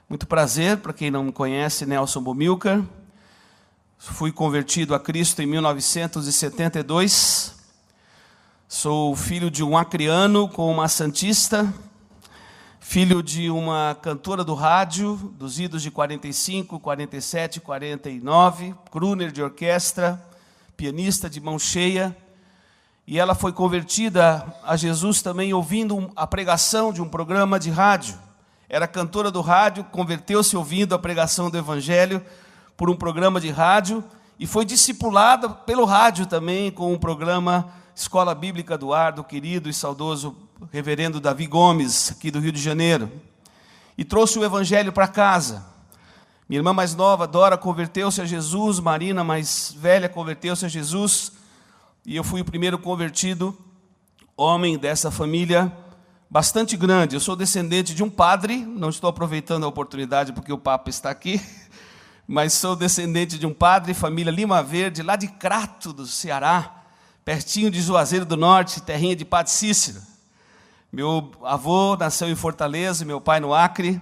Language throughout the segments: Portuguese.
Muito prazer, para quem não me conhece, Nelson Bomilcar. Fui convertido a Cristo em 1972. Sou filho de um acreano com uma santista, filho de uma cantora do rádio, dos idos de 45, 47, 49, crooner de orquestra, pianista de mão cheia. E ela foi convertida a Jesus também ouvindo a pregação de um programa de rádio. Era cantora do rádio, converteu-se ouvindo a pregação do Evangelho por um programa de rádio e foi discipulada pelo rádio também com um programa Escola Bíblica do Ar, do querido e saudoso reverendo Davi Gomes, aqui do Rio de Janeiro. E trouxe o Evangelho para casa. Minha irmã mais nova, Dora, converteu-se a Jesus, Marina, mais velha, converteu-se a Jesus. E eu fui o primeiro convertido homem dessa família bastante grande. Eu sou descendente de um padre, não estou aproveitando a oportunidade porque o Papa está aqui, mas sou descendente de um padre, família Lima Verde, lá de Crato, do Ceará, pertinho de Juazeiro do Norte, terrinha de Padre Cícero. Meu avô nasceu em Fortaleza, meu pai no Acre,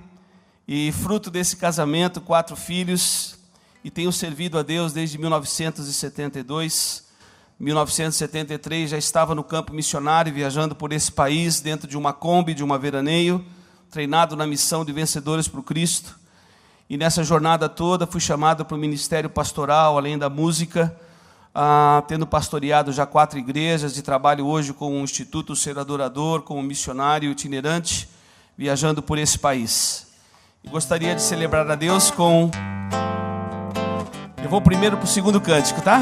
e fruto desse casamento, 4 filhos, e tenho servido a Deus desde 1972. 1973 já estava no campo missionário, viajando por esse país, dentro de uma Kombi, de uma veraneio, treinado na missão de Vencedores para o Cristo. E nessa jornada toda fui chamado para o ministério pastoral, além da música, tendo pastoreado já 4 igrejas, de trabalho hoje com o Instituto Ser Adorador, como missionário itinerante, viajando por esse país. E gostaria de celebrar a Deus com... Eu vou primeiro para o segundo cântico, tá?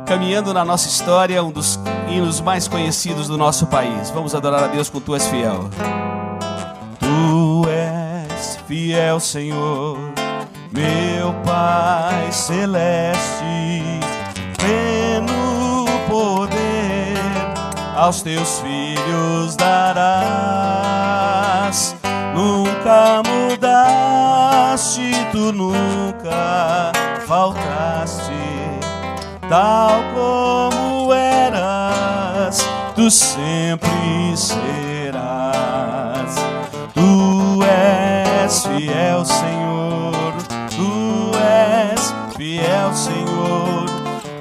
Caminhando na nossa história, um dos hinos mais conhecidos do nosso país. Vamos adorar a Deus com Tu és fiel. Tu és fiel, Senhor, meu Pai celeste, pleno poder aos Teus filhos darás. Nunca mudaste, Tu nunca faltaste. Tal como eras, Tu sempre serás. Tu és fiel, Senhor, Tu és fiel, Senhor,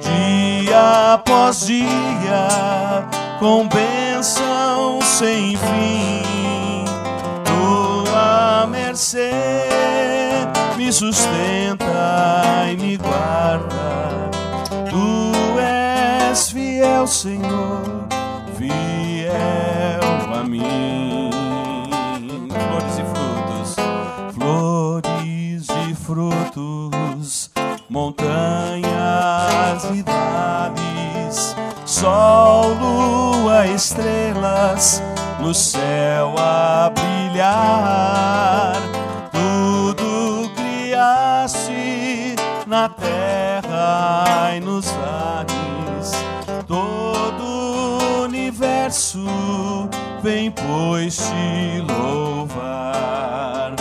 dia após dia, com bênção sem fim. Tua mercê me sustenta e me guarda. Tu és fiel, Senhor, fiel a mim. Flores e frutos, montanhas e vales, sol, lua, estrelas, no céu a brilhar. Tudo criaste na terra e nos ares, todo o universo vem, pois, te louvar.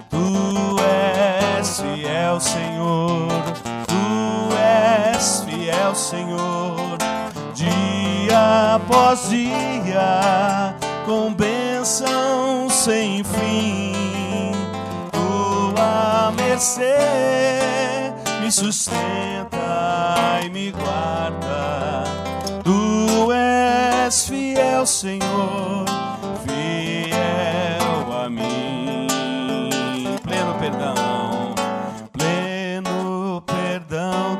Tu és fiel, Senhor, Tu és fiel, Senhor, dia após dia, com bênção sem fim. Tua mercê me sustenta e me guarda. Tu és fiel, Senhor, fiel a mim. Pleno perdão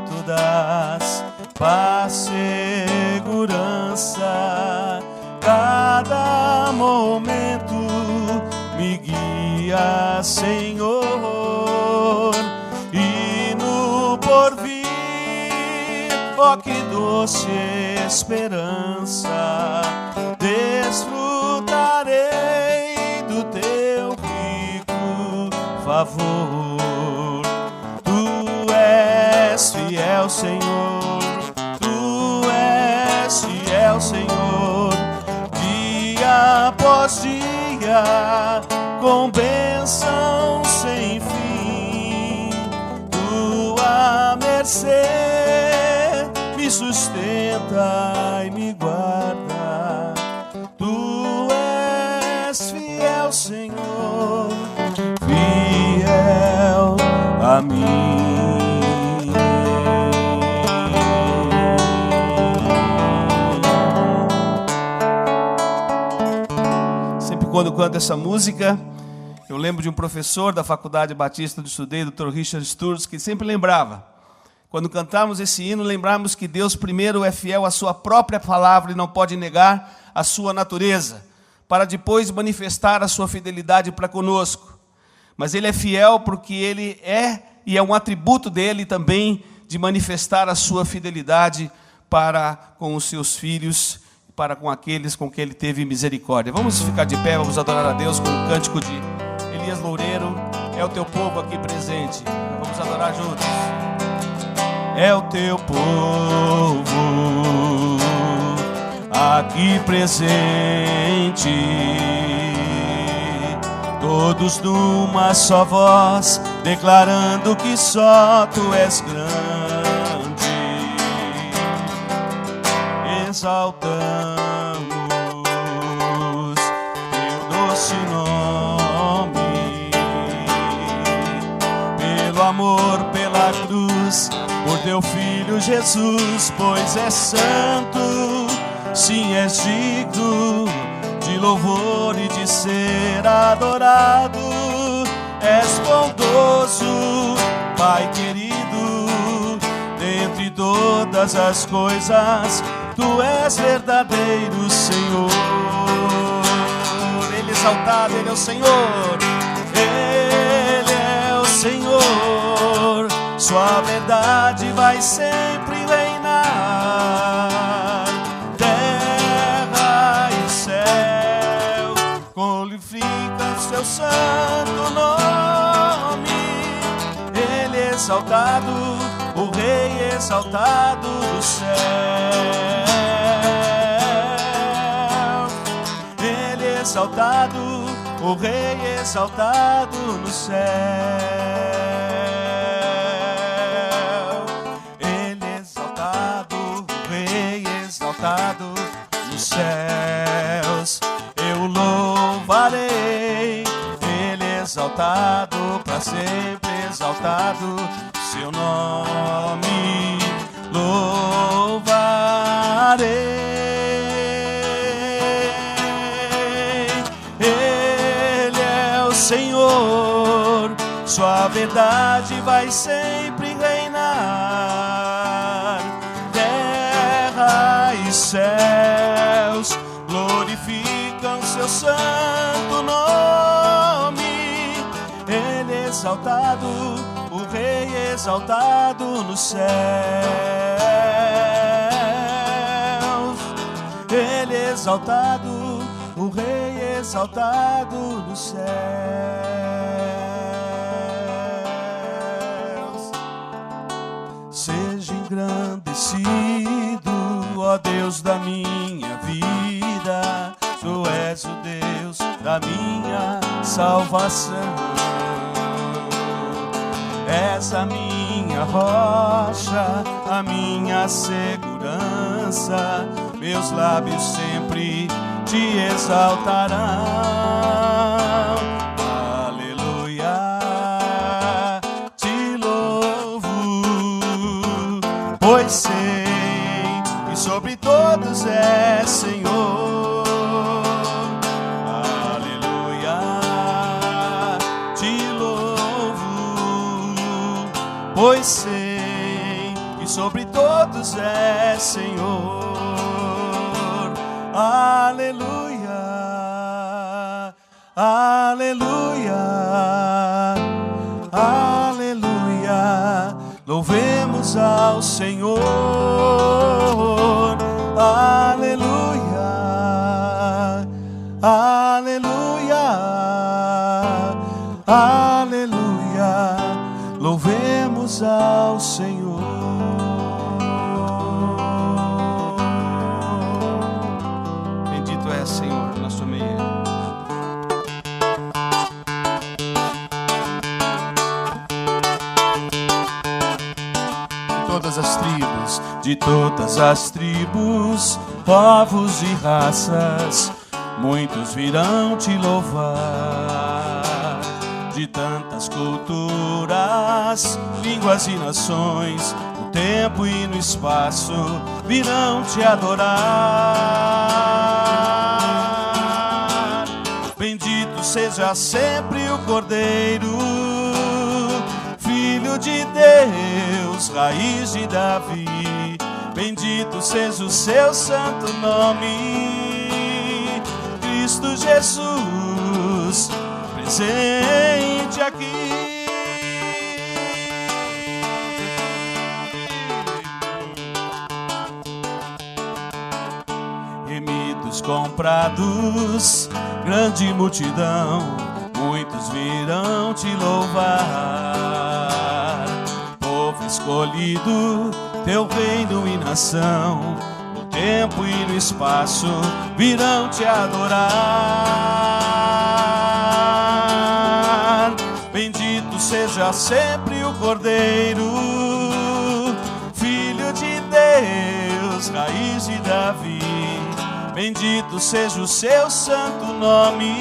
Tu dás, paz, segurança, cada momento me guia, Senhor, e no porvir, ó que doce esperança, desfrutarei do Teu rico favor. Tu és fiel, Senhor, Tu és fiel, Senhor, dia após dia, com bênção sem fim. Tua mercê me sustenta e me guarda. Tu és fiel, Senhor, a mim. Sempre quando canto essa música, eu lembro de um professor da Faculdade Batista onde estudei, Dr. Richard Sturz, que sempre lembrava, quando cantamos esse hino, lembrarmos que Deus primeiro é fiel à sua própria palavra e não pode negar a sua natureza, para depois manifestar a sua fidelidade para conosco. Mas Ele é fiel porque Ele é, e é um atributo dEle também, de manifestar a sua fidelidade para com os seus filhos, para com aqueles com quem Ele teve misericórdia. Vamos ficar de pé, vamos adorar a Deus com o cântico de Elias Loureiro. É o teu povo aqui presente. Vamos adorar juntos. É o teu povo aqui presente, todos numa só voz, declarando que só Tu és grande, exaltamos Teu doce nome, pelo amor, pela cruz, por Teu Filho Jesus, pois és santo, sim, és digno de louvor e de ser adorado. És bondoso, Pai querido, dentre todas as coisas, Tu és verdadeiro Senhor. Ele é exaltado, Ele é o Senhor, Ele é o Senhor. Sua verdade vai sempre reinar. Terra e céu glorificam Seu santo nome. Ele é exaltado, o Rei exaltado do céu. Ele é exaltado, o Rei exaltado no céu. Exaltado nos céus, eu louvarei. Ele é exaltado, para sempre exaltado, Seu nome louvarei. Ele é o Senhor, Sua verdade vai sempre reinar. E céus glorificam Seu santo nome. Ele é exaltado, o Rei exaltado nos céus. Ele é exaltado, o Rei exaltado nos céus. Seja engrandecido, ó Deus da minha vida, Tu és o Deus da minha salvação. És a minha rocha, a minha segurança, meus lábios sempre Te exaltarão. Aleluia, Te louvo, pois sei sobre todos é Senhor. Aleluia, Te louvo, pois sei que sobre todos é Senhor. Aleluia, aleluia, aleluia, louvemos ao Senhor. Aleluia, aleluia, aleluia, louvemos ao Senhor. Bendito é, Senhor, nosso meio. De todas as tribos, povos e raças, muitos virão Te louvar. de tantas culturas, línguas e nações, no tempo e no espaço, virão te adorar. Bendito seja sempre o Cordeiro, Filho de Deus, raiz de Davi. Bendito seja o seu santo nome, Cristo Jesus, presente aqui. Remidos, comprados, grande multidão, muitos virão te louvar. Povo escolhido, teu reino e nação, no tempo e no espaço, virão te adorar. Bendito seja sempre o Cordeiro, Filho de Deus, raiz de Davi. Bendito seja o seu santo nome,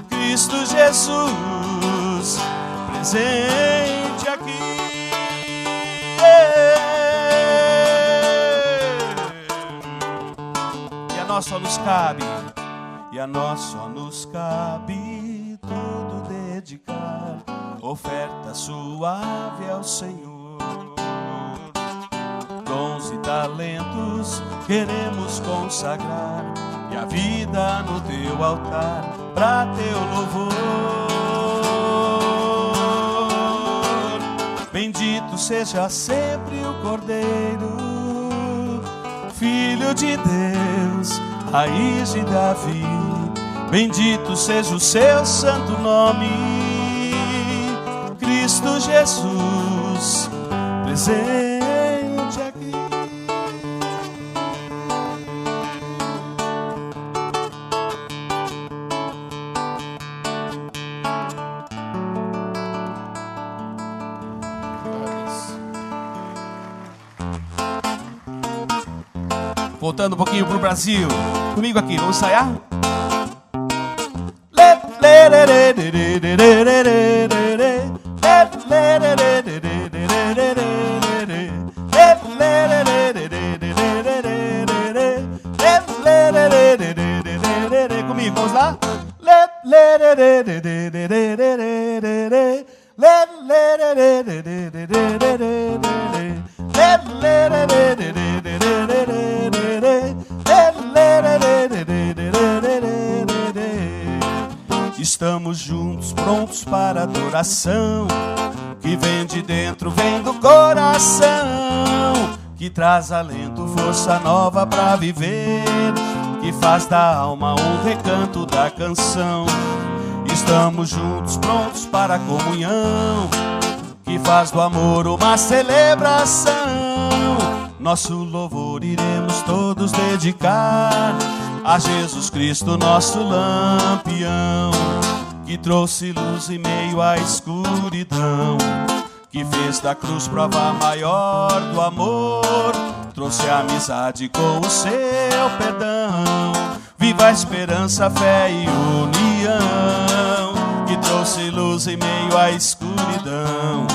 Cristo Jesus, presente aqui. E a nós só nos cabe, e a nós só nos cabe tudo dedicar, oferta suave ao Senhor. Dons e talentos queremos consagrar, e a vida no teu altar, pra teu louvor. Bendito seja sempre o Cordeiro, Filho de Deus, raiz de Davi. Bendito seja o seu santo nome, Cristo Jesus, presente aqui. Voltando um pouquinho pro Brasil. Comigo aqui, vamos ensaiar? Comigo, vamos lá? Estamos juntos, prontos para adoração, que vem de dentro, vem do coração, que traz alento, força nova para viver, que faz da alma um recanto da canção. Estamos juntos, prontos para a comunhão, que faz do amor uma celebração. Nosso louvor iremos todos dedicar a Jesus Cristo, nosso lampião, que trouxe luz em meio à escuridão, que fez da cruz prova maior do amor, trouxe a amizade com o seu perdão. Viva a esperança, fé e união, que trouxe luz em meio à escuridão,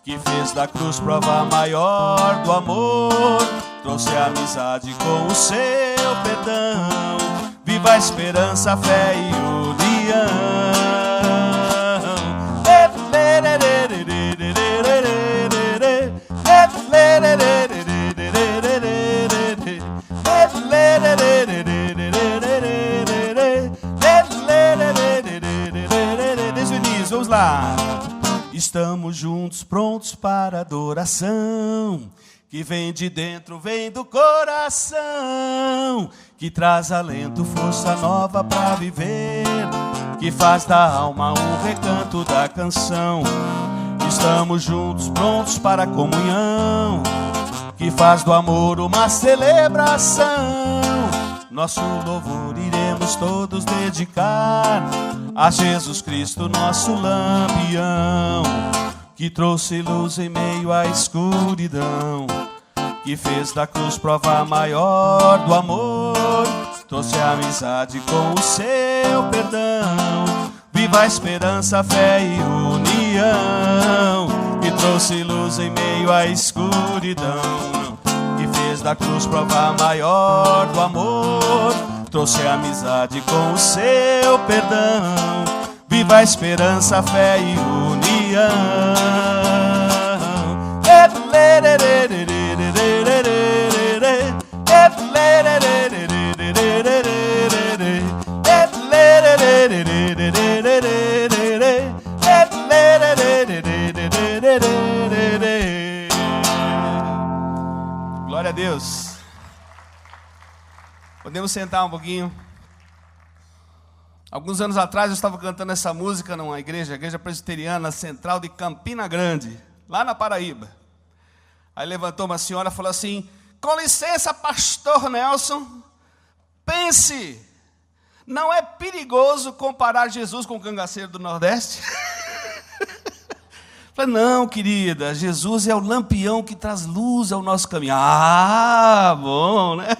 que fez da cruz prova maior do amor, trouxe a amizade com o seu perdão. Viva a esperança, fé e união. Desde o início, vamos lá. Estamos juntos, prontos para adoração, que vem de dentro, vem do coração, que traz alento, força nova para viver, que faz da alma um recanto da canção. Estamos juntos, prontos para a comunhão, que faz do amor uma celebração. Nosso louvor iremos todos dedicar a Jesus Cristo, nosso lampião, que trouxe luz em meio à escuridão, que fez da cruz prova maior do amor, trouxe a amizade com o seu perdão. Viva a esperança, a fé e união, que trouxe luz em meio à escuridão, que fez da cruz prova maior do amor, trouxe a amizade com o seu perdão. Viva a esperança, a fé e união. Glória a Deus. Podemos sentar um pouquinho. Alguns anos atrás eu estava cantando essa música numa igreja, a Igreja Presbiteriana Central de Campina Grande, lá na Paraíba. Aí levantou uma senhora e falou assim: com licença, pastor Nelson, pense, não é perigoso comparar Jesus com o cangaceiro do Nordeste? Falei, não, querida, Jesus é o lampião que traz luz ao nosso caminho. Ah, bom, né?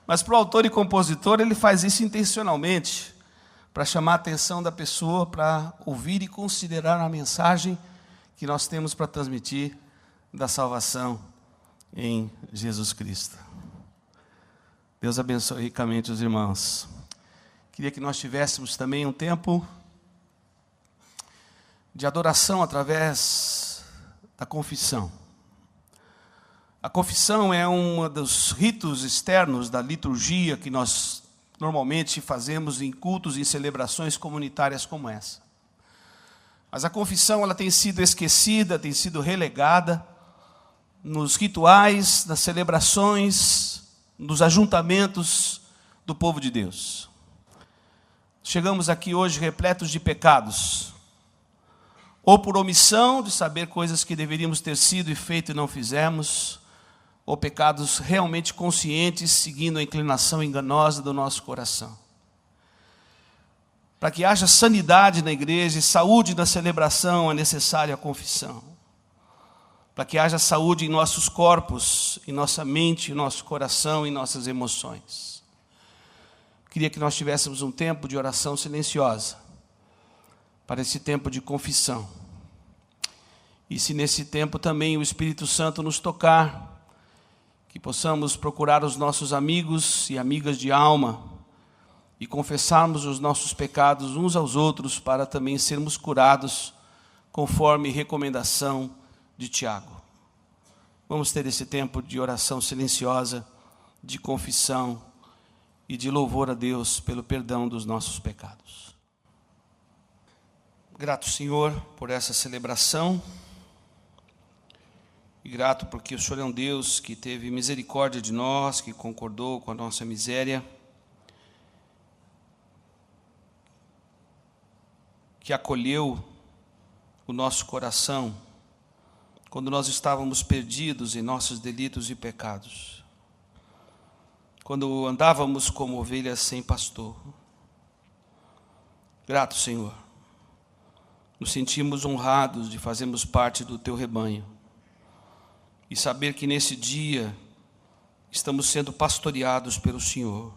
Mas para o autor e compositor, ele faz isso intencionalmente, para chamar a atenção da pessoa, para ouvir e considerar a mensagem que nós temos para transmitir da salvação em Jesus Cristo. Deus abençoe ricamente os irmãos. Queria que nós tivéssemos também um tempo de adoração através da confissão. A confissão é um dos ritos externos da liturgia que nós normalmente fazemos em cultos e celebrações comunitárias como essa. Mas a confissão ela tem sido esquecida, tem sido relegada nos rituais, nas celebrações, nos ajuntamentos do povo de Deus. Chegamos aqui hoje repletos de pecados, ou por omissão de saber coisas que deveríamos ter sido e feito e não fizemos, ou pecados realmente conscientes, seguindo a inclinação enganosa do nosso coração. Para que haja sanidade na igreja e saúde na celebração, é necessária a confissão. Para que haja saúde em nossos corpos, em nossa mente, em nosso coração, em nossas emoções. Queria que nós tivéssemos um tempo de oração silenciosa, para esse tempo de confissão. E se nesse tempo também o Espírito Santo nos tocar, que possamos procurar os nossos amigos e amigas de alma e confessarmos os nossos pecados uns aos outros para também sermos curados conforme recomendação de Tiago. Vamos ter esse tempo de oração silenciosa, de confissão e de louvor a Deus pelo perdão dos nossos pecados. Grato, Senhor, por essa celebração. E grato porque o Senhor é um Deus que teve misericórdia de nós, que concordou com a nossa miséria, que acolheu o nosso coração quando nós estávamos perdidos em nossos delitos e pecados, quando andávamos como ovelhas sem pastor. Grato, Senhor. Nos sentimos honrados de fazermos parte do Teu rebanho e saber que nesse dia estamos sendo pastoreados pelo Senhor.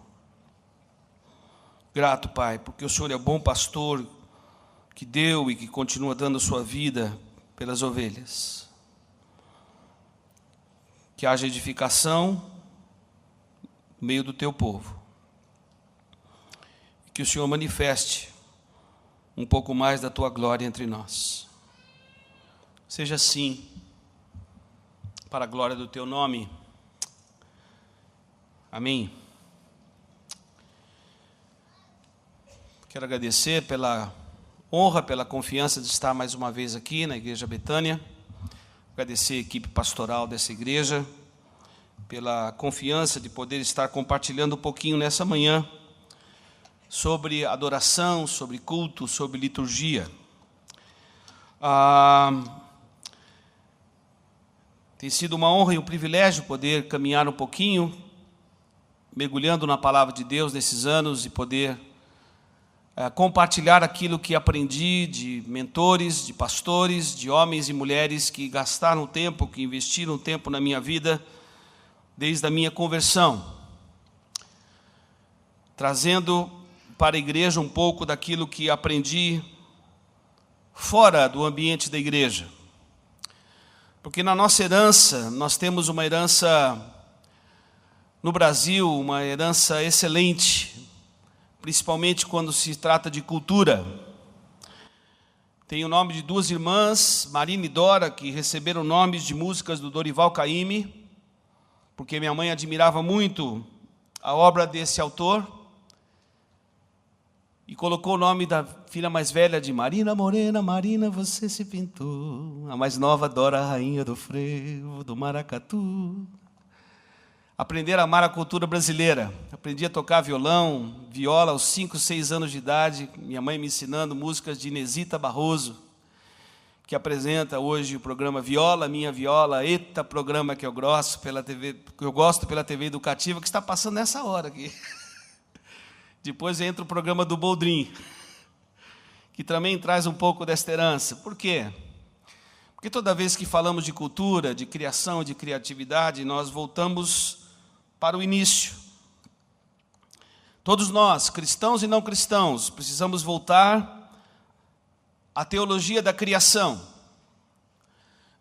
Grato, Pai, porque o Senhor é bom pastor que deu e que continua dando sua vida pelas ovelhas. Que haja edificação no meio do Teu povo. Que o Senhor manifeste um pouco mais da Tua glória entre nós. Seja assim, para a glória do Teu nome. Amém. Quero agradecer pela honra, pela confiança de estar mais uma vez aqui na Igreja Betânia. Agradecer a equipe pastoral dessa igreja, pela confiança de poder estar compartilhando um pouquinho nessa manhã sobre adoração, sobre culto, sobre liturgia. Tem sido uma honra e um privilégio poder caminhar um pouquinho, mergulhando na palavra de Deus nesses anos e poder compartilhar aquilo que aprendi de mentores, de pastores, de homens e mulheres que gastaram tempo, que investiram tempo na minha vida, desde a minha conversão, trazendo para a igreja um pouco daquilo que aprendi fora do ambiente da igreja. Porque na nossa herança, nós temos uma herança no Brasil, uma herança excelente, principalmente quando se trata de cultura. Tem o nome de duas irmãs, Marina e Dora, que receberam nomes de músicas do Dorival Caymmi, porque minha mãe admirava muito a obra desse autor, e colocou o nome da filha mais velha de Marina Morena, Marina, você se pintou. A mais nova, Dora, a rainha do frevo, do maracatu. Aprender a amar a cultura brasileira. Aprendi a tocar violão, viola aos 5, 6 anos de idade, minha mãe me ensinando músicas de Inesita Barroso, que apresenta hoje o programa Viola, Minha Viola, eita programa que eu gosto pela TV Educativa, que está passando nessa hora aqui. Depois entra o programa do Boldrin, que também traz um pouco desta herança. Por quê? Porque toda vez que falamos de cultura, de criação, de criatividade, nós voltamos para o início. Todos nós, cristãos e não cristãos, precisamos voltar à teologia da criação.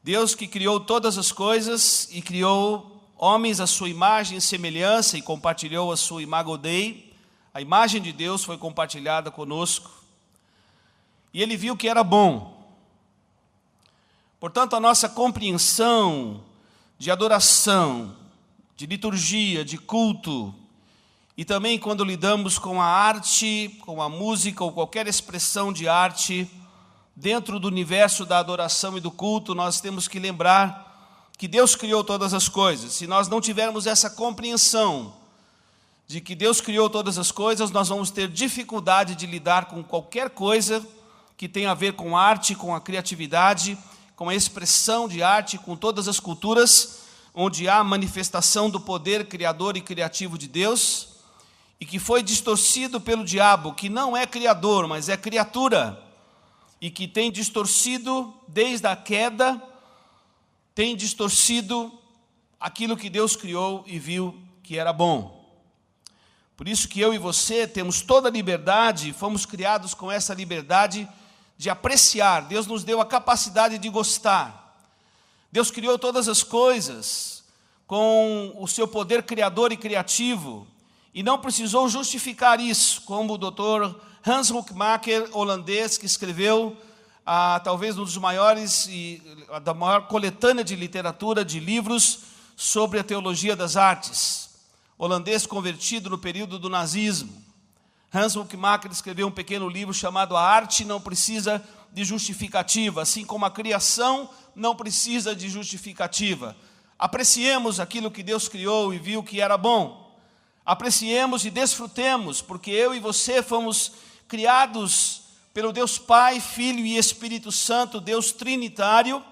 Deus que criou todas as coisas e criou homens à sua imagem e semelhança e compartilhou a sua imago Dei. A imagem de Deus foi compartilhada conosco e Ele viu que era bom. Portanto, a nossa compreensão de adoração, de liturgia, de culto, e também quando lidamos com a arte, com a música ou qualquer expressão de arte, dentro do universo da adoração e do culto, nós temos que lembrar que Deus criou todas as coisas. Se nós não tivermos essa compreensão de que Deus criou todas as coisas, nós vamos ter dificuldade de lidar com qualquer coisa que tenha a ver com arte, com a criatividade, com a expressão de arte, com todas as culturas, onde há manifestação do poder criador e criativo de Deus, e que foi distorcido pelo diabo, que não é criador, mas é criatura, e que tem distorcido desde a queda, tem distorcido aquilo que Deus criou e viu que era bom. Por isso que eu e você temos toda a liberdade, fomos criados com essa liberdade de apreciar. Deus nos deu a capacidade de gostar. Deus criou todas as coisas com o seu poder criador e criativo, e não precisou justificar isso, como o Dr. Hans Hoekmaker, holandês, que escreveu talvez um dos maiores, da maior coletânea de literatura, de livros sobre a teologia das artes. Holandês convertido no período do nazismo. Hans Hoekmaker escreveu um pequeno livro chamado A Arte Não Precisa de Justificativa, assim como a criação não precisa de justificativa. Apreciemos aquilo que Deus criou e viu que era bom. Apreciemos e desfrutemos, porque eu e você fomos criados pelo Deus Pai, Filho e Espírito Santo, Deus Trinitário.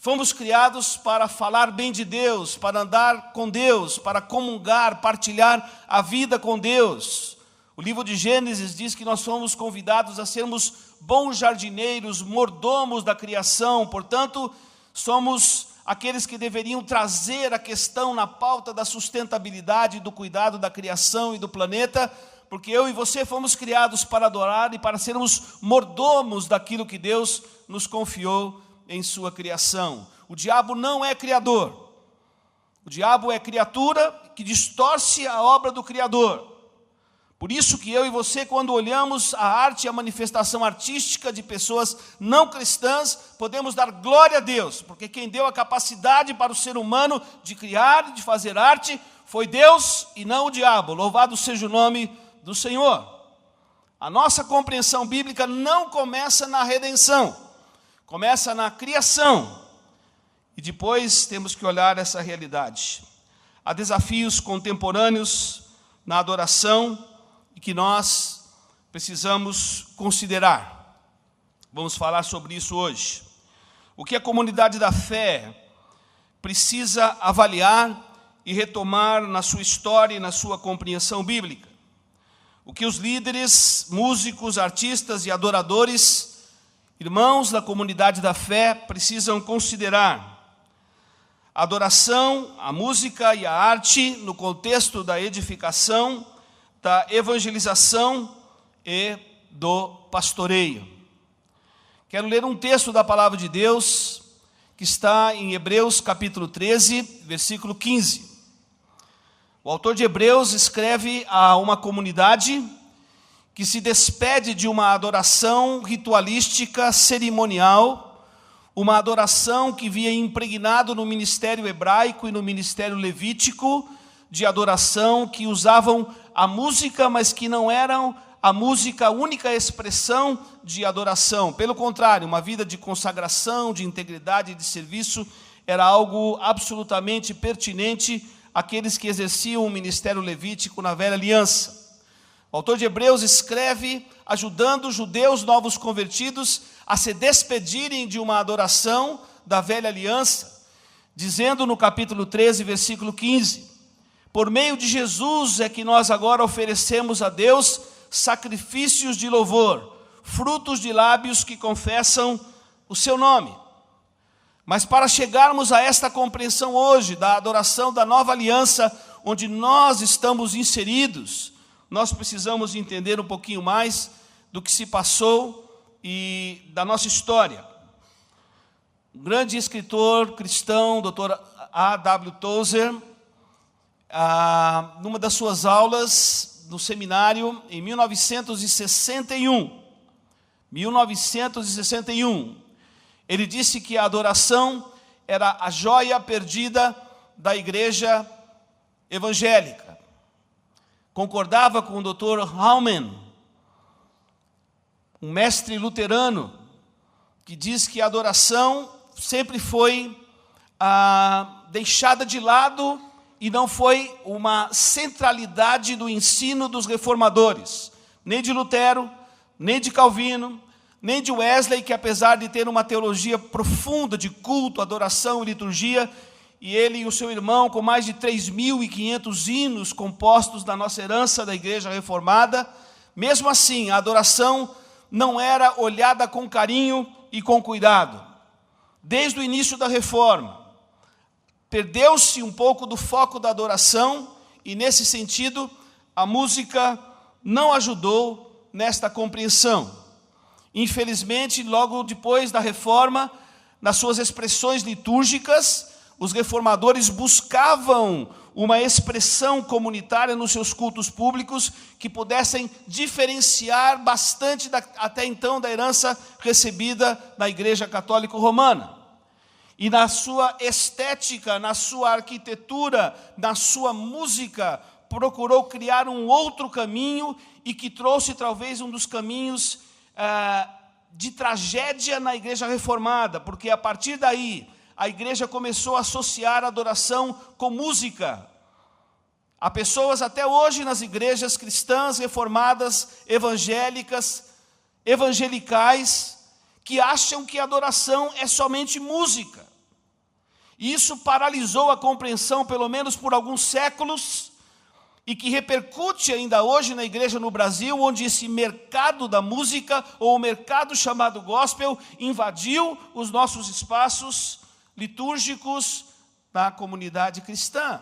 Fomos criados para falar bem de Deus, para andar com Deus, para comungar, partilhar a vida com Deus. O livro de Gênesis diz que nós fomos convidados a sermos bons jardineiros, mordomos da criação. Portanto, somos aqueles que deveriam trazer a questão na pauta da sustentabilidade, do cuidado da criação e do planeta, porque eu e você fomos criados para adorar e para sermos mordomos daquilo que Deus nos confiou em sua criação. O diabo não é criador. O diabo é criatura que distorce a obra do Criador. Por isso que eu e você, quando olhamos a arte e a manifestação artística de pessoas não cristãs, podemos dar glória a Deus, porque quem deu a capacidade para o ser humano de criar e de fazer arte foi Deus e não o diabo. Louvado seja o nome do Senhor. A nossa compreensão bíblica não começa na redenção. Começa na criação, e depois temos que olhar essa realidade. Há desafios contemporâneos na adoração e que nós precisamos considerar. Vamos falar sobre isso hoje. O que a comunidade da fé precisa avaliar e retomar na sua história e na sua compreensão bíblica. O que os líderes, músicos, artistas e adoradores, irmãos da comunidade da fé, precisam considerar. A adoração, a música e a arte, no contexto da edificação, da evangelização e do pastoreio. Quero ler um texto da palavra de Deus que está em Hebreus capítulo 13, versículo 15. O autor de Hebreus escreve a uma comunidade que se despede de uma adoração ritualística, cerimonial, uma adoração que via impregnado no ministério hebraico e no ministério levítico, de adoração que usavam a música, mas que não eram a música a única expressão de adoração. Pelo contrário, uma vida de consagração, de integridade e de serviço era algo absolutamente pertinente àqueles que exerciam o ministério levítico na velha aliança. O autor de Hebreus escreve ajudando os judeus novos convertidos a se despedirem de uma adoração da velha aliança, dizendo no capítulo 13, versículo 15, por meio de Jesus é que nós agora oferecemos a Deus sacrifícios de louvor, frutos de lábios que confessam o seu nome. Mas para chegarmos a esta compreensão hoje da adoração da nova aliança, onde nós estamos inseridos, nós precisamos entender um pouquinho mais do que se passou e da nossa história. Um grande escritor cristão, Dr. A.W. Tozer, numa das suas aulas no seminário, em 1961, ele disse que a adoração era a joia perdida da igreja evangélica. Concordava com o Dr. Hallman, um mestre luterano, que diz que a adoração sempre foi deixada de lado e não foi uma centralidade do ensino dos reformadores, nem de Lutero, nem de Calvino, nem de Wesley, que apesar de ter uma teologia profunda de culto, adoração e liturgia, e ele e o seu irmão, com mais de 3.500 hinos compostos da nossa herança da igreja reformada, mesmo assim, a adoração não era olhada com carinho e com cuidado. Desde o início da reforma, perdeu-se um pouco do foco da adoração e, nesse sentido, a música não ajudou nesta compreensão. Infelizmente, logo depois da reforma, nas suas expressões litúrgicas, os reformadores buscavam uma expressão comunitária nos seus cultos públicos que pudessem diferenciar bastante até então da herança recebida na Igreja Católica Romana. E na sua estética, na sua arquitetura, na sua música, procurou criar um outro caminho e que trouxe talvez um dos caminhos de tragédia na igreja reformada, porque a partir daí a igreja começou a associar a adoração com música. Há pessoas até hoje nas igrejas cristãs, reformadas, evangélicas, evangelicais, que acham que a adoração é somente música. E isso paralisou a compreensão, pelo menos por alguns séculos, e que repercute ainda hoje na igreja no Brasil, onde esse mercado da música, ou o mercado chamado gospel, invadiu os nossos espaços litúrgicos da comunidade cristã.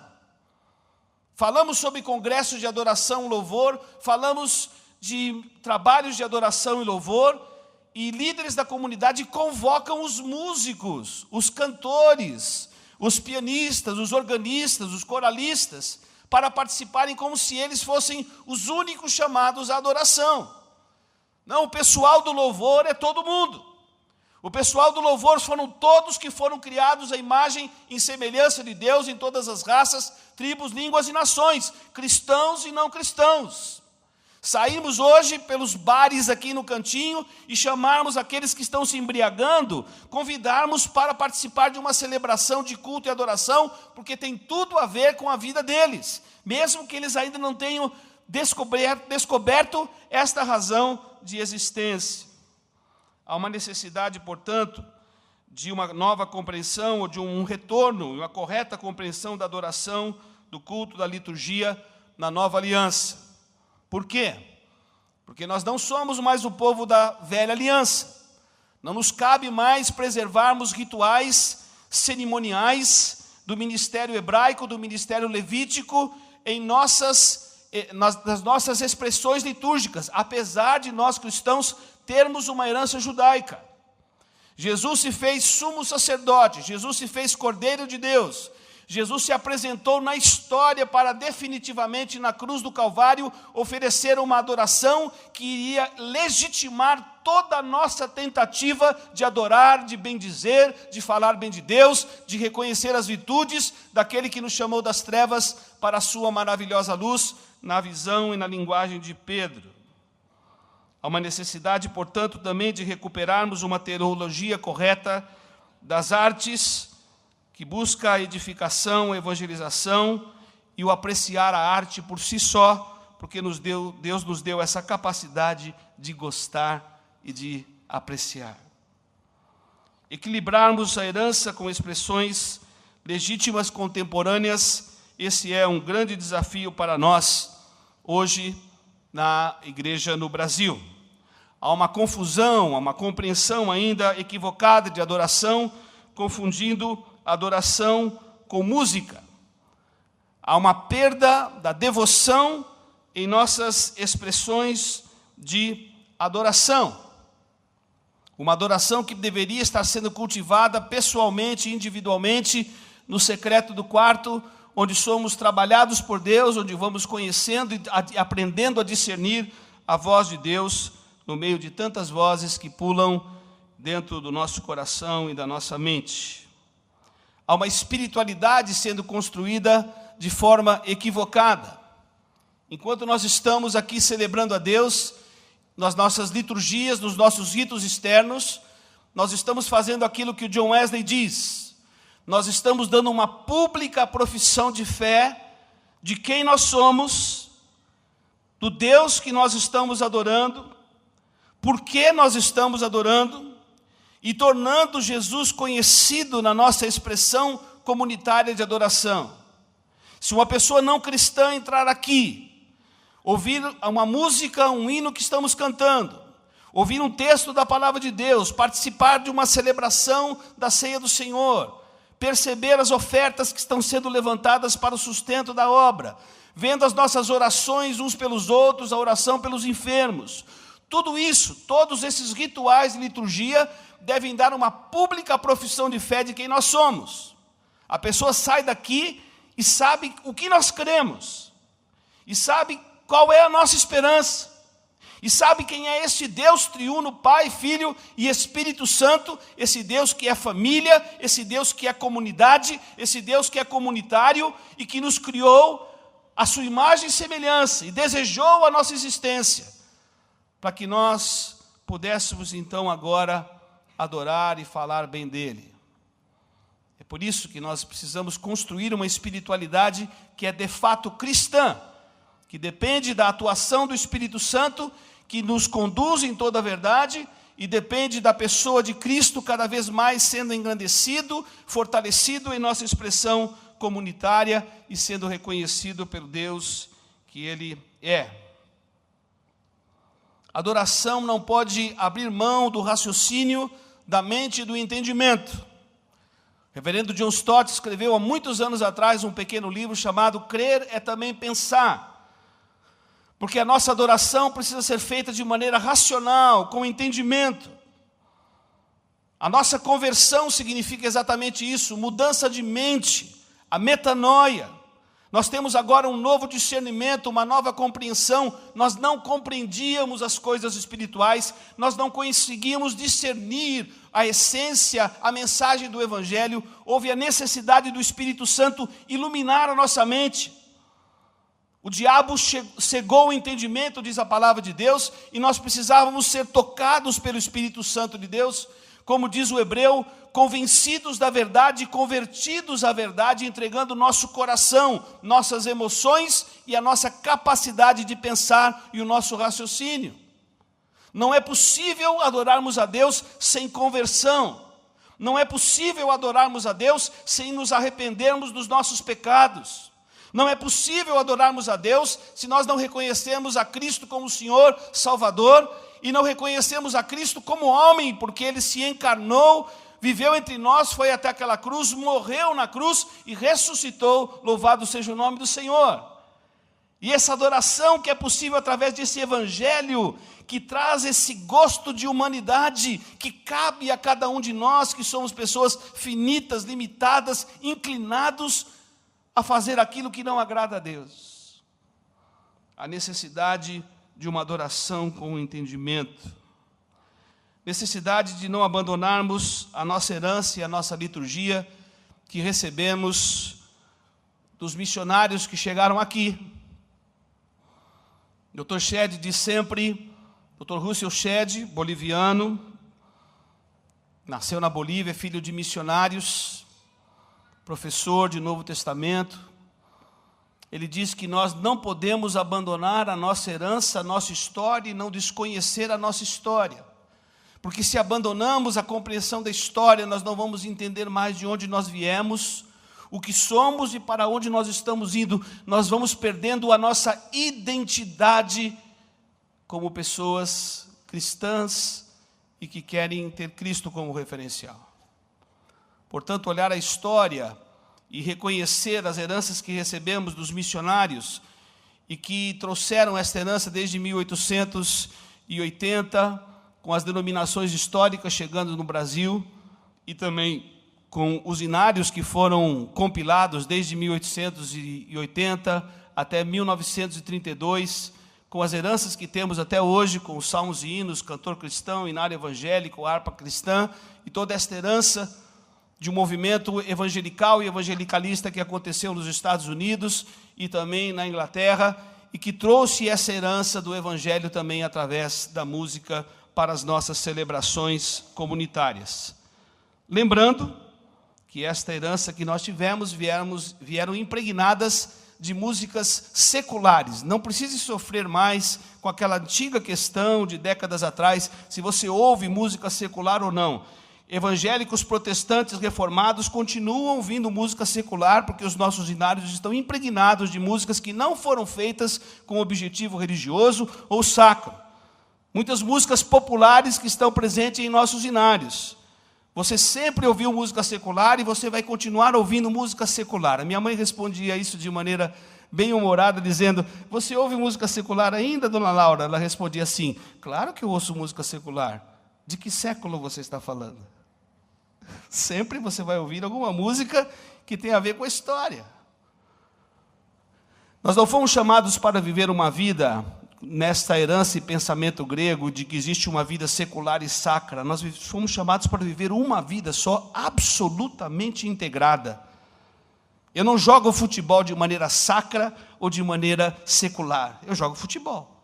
Falamos sobre congressos de adoração e louvor, falamos de trabalhos de adoração e louvor, e líderes da comunidade convocam os músicos, os cantores, os pianistas, os organistas, os coralistas, para participarem como se eles fossem os únicos chamados à adoração. Não, o pessoal do louvor é todo mundo. O pessoal do louvor foram todos que foram criados à imagem e semelhança de Deus em todas as raças, tribos, línguas e nações, cristãos e não cristãos. Saímos hoje pelos bares aqui no cantinho e chamarmos aqueles que estão se embriagando, convidarmos para participar de uma celebração de culto e adoração, porque tem tudo a ver com a vida deles, mesmo que eles ainda não tenham descoberto esta razão de existência. Há uma necessidade, portanto, de uma nova compreensão, ou de um retorno, uma correta compreensão da adoração, do culto, da liturgia na nova aliança. Por quê? Porque nós não somos mais o povo da velha aliança. Não nos cabe mais preservarmos rituais cerimoniais do ministério hebraico, do ministério levítico, em nossas das nossas expressões litúrgicas, apesar de nós cristãos termos uma herança judaica. Jesus se fez sumo sacerdote, Jesus se fez Cordeiro de Deus, Jesus se apresentou na história para definitivamente na cruz do Calvário oferecer uma adoração que iria legitimar toda a nossa tentativa de adorar, de bendizer, de falar bem de Deus, de reconhecer as virtudes daquele que nos chamou das trevas para a sua maravilhosa luz, na visão e na linguagem de Pedro. Há uma necessidade, portanto, também de recuperarmos uma teologia correta das artes, que busca a edificação, a evangelização e o apreciar a arte por si só, porque Deus nos deu essa capacidade de gostar e de apreciar. Equilibrarmos a herança com expressões legítimas contemporâneas, esse é um grande desafio para nós, hoje, na igreja no Brasil. Há uma confusão, há uma compreensão ainda equivocada de adoração, confundindo adoração com música. Há uma perda da devoção em nossas expressões de adoração. Uma adoração que deveria estar sendo cultivada pessoalmente, individualmente, no secreto do quarto, onde somos trabalhados por Deus, onde vamos conhecendo e aprendendo a discernir a voz de Deus no meio de tantas vozes que pulam dentro do nosso coração e da nossa mente. Há uma espiritualidade sendo construída de forma equivocada. Enquanto nós estamos aqui celebrando a Deus, nas nossas liturgias, nos nossos ritos externos, nós estamos fazendo aquilo que o John Wesley diz. Nós estamos dando uma pública profissão de fé de quem nós somos, do Deus que nós estamos adorando, por que nós estamos adorando, e tornando Jesus conhecido na nossa expressão comunitária de adoração. Se uma pessoa não cristã entrar aqui, ouvir uma música, um hino que estamos cantando, ouvir um texto da palavra de Deus, participar de uma celebração da ceia do Senhor, perceber as ofertas que estão sendo levantadas para o sustento da obra, vendo as nossas orações uns pelos outros, a oração pelos enfermos, tudo isso, todos esses rituais de liturgia devem dar uma pública profissão de fé de quem nós somos. A pessoa sai daqui e sabe o que nós cremos, e sabe qual é a nossa esperança, e sabe quem é este Deus triuno, Pai, Filho e Espírito Santo, esse Deus que é família, esse Deus que é comunidade, esse Deus que é comunitário e que nos criou a sua imagem e semelhança e desejou a nossa existência, para que nós pudéssemos então agora adorar e falar bem dele. É por isso que nós precisamos construir uma espiritualidade que é de fato cristã, que depende da atuação do Espírito Santo, que nos conduz em toda a verdade, e depende da pessoa de Cristo cada vez mais sendo engrandecido, fortalecido em nossa expressão comunitária e sendo reconhecido pelo Deus que Ele é. Adoração não pode abrir mão do raciocínio, da mente e do entendimento. O reverendo John Stott escreveu há muitos anos atrás um pequeno livro chamado Crer é também pensar. Porque a nossa adoração precisa ser feita de maneira racional, com entendimento. A nossa conversão significa exatamente isso, mudança de mente, a metanoia. Nós temos agora um novo discernimento, uma nova compreensão. Nós não compreendíamos as coisas espirituais, nós não conseguíamos discernir a essência, a mensagem do Evangelho. Houve a necessidade do Espírito Santo iluminar a nossa mente. O diabo cegou o entendimento, diz a palavra de Deus, e nós precisávamos ser tocados pelo Espírito Santo de Deus, como diz o hebreu, convencidos da verdade, convertidos à verdade, entregando nosso coração, nossas emoções e a nossa capacidade de pensar e o nosso raciocínio. Não é possível adorarmos a Deus sem conversão. Não é possível adorarmos a Deus sem nos arrependermos dos nossos pecados. Não é possível adorarmos a Deus se nós não reconhecemos a Cristo como Senhor, Salvador, e não reconhecemos a Cristo como homem, porque Ele se encarnou, viveu entre nós, foi até aquela cruz, morreu na cruz e ressuscitou, louvado seja o nome do Senhor. E essa adoração que é possível através desse evangelho, que traz esse gosto de humanidade, que cabe a cada um de nós, que somos pessoas finitas, limitadas, inclinados a fazer aquilo que não agrada a Deus. A necessidade de uma adoração com entendimento. Necessidade de não abandonarmos a nossa herança e a nossa liturgia que recebemos dos missionários que chegaram aqui. Dr. Shedd diz sempre, Dr. Russell Shedd, boliviano, nasceu na Bolívia, filho de missionários, professor de Novo Testamento. Ele diz que nós não podemos abandonar a nossa herança, a nossa história e não desconhecer a nossa história. Porque se abandonamos a compreensão da história, nós não vamos entender mais de onde nós viemos, o que somos e para onde nós estamos indo. Nós vamos perdendo a nossa identidade como pessoas cristãs e que querem ter Cristo como referencial. Portanto, olhar a história e reconhecer as heranças que recebemos dos missionários e que trouxeram esta herança desde 1880, com as denominações históricas chegando no Brasil e também com os inários que foram compilados desde 1880 até 1932, com as heranças que temos até hoje, com os salmos e hinos, cantor cristão, inário evangélico, harpa cristã, e toda esta herança de um movimento evangelical e evangelicalista que aconteceu nos Estados Unidos e também na Inglaterra, e que trouxe essa herança do evangelho também através da música para as nossas celebrações comunitárias. Lembrando que esta herança que nós tivemos vieram impregnadas de músicas seculares. Não precise sofrer mais com aquela antiga questão de décadas atrás, se você ouve música secular ou não. Evangélicos, protestantes, reformados continuam ouvindo música secular, porque os nossos inários estão impregnados de músicas que não foram feitas com objetivo religioso ou sacro. Muitas músicas populares que estão presentes em nossos inários. Você sempre ouviu música secular e você vai continuar ouvindo música secular. A minha mãe respondia isso de maneira bem humorada, dizendo: você ouve música secular ainda, dona Laura? Ela respondia assim: claro que eu ouço música secular. De que século você está falando? Sempre você vai ouvir alguma música que tem a ver com a história. Nós não fomos chamados para viver uma vida nesta herança e pensamento grego de que existe uma vida secular e sacra. Nós fomos chamados para viver uma vida só, absolutamente integrada. Eu não jogo futebol de maneira sacra ou de maneira secular. Eu jogo futebol.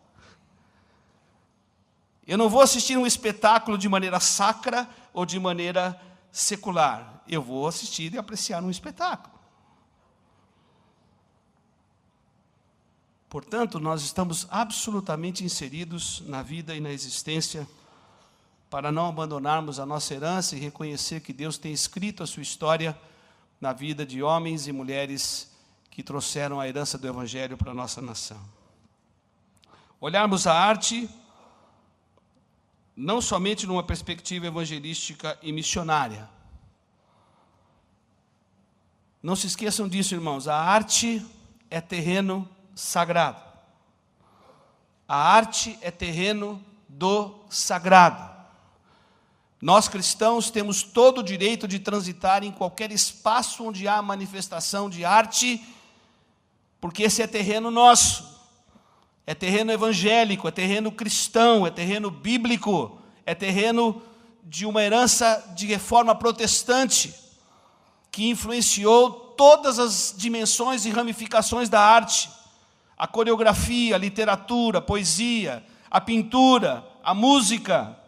Eu não vou assistir um espetáculo de maneira sacra ou de maneira secular. Eu vou assistir e apreciar um espetáculo. Portanto, nós estamos absolutamente inseridos na vida e na existência para não abandonarmos a nossa herança e reconhecer que Deus tem escrito a sua história na vida de homens e mulheres que trouxeram a herança do Evangelho para a nossa nação. Olharmos a arte não somente numa perspectiva evangelística e missionária. Não se esqueçam disso, irmãos. A arte é terreno sagrado. A arte é terreno do sagrado. Nós cristãos temos todo o direito de transitar em qualquer espaço onde há manifestação de arte, porque esse é terreno nosso. É terreno evangélico, é terreno cristão, é terreno bíblico, é terreno de uma herança de reforma protestante, que influenciou todas as dimensões e ramificações da arte. A coreografia, a literatura, a poesia, a pintura, a música.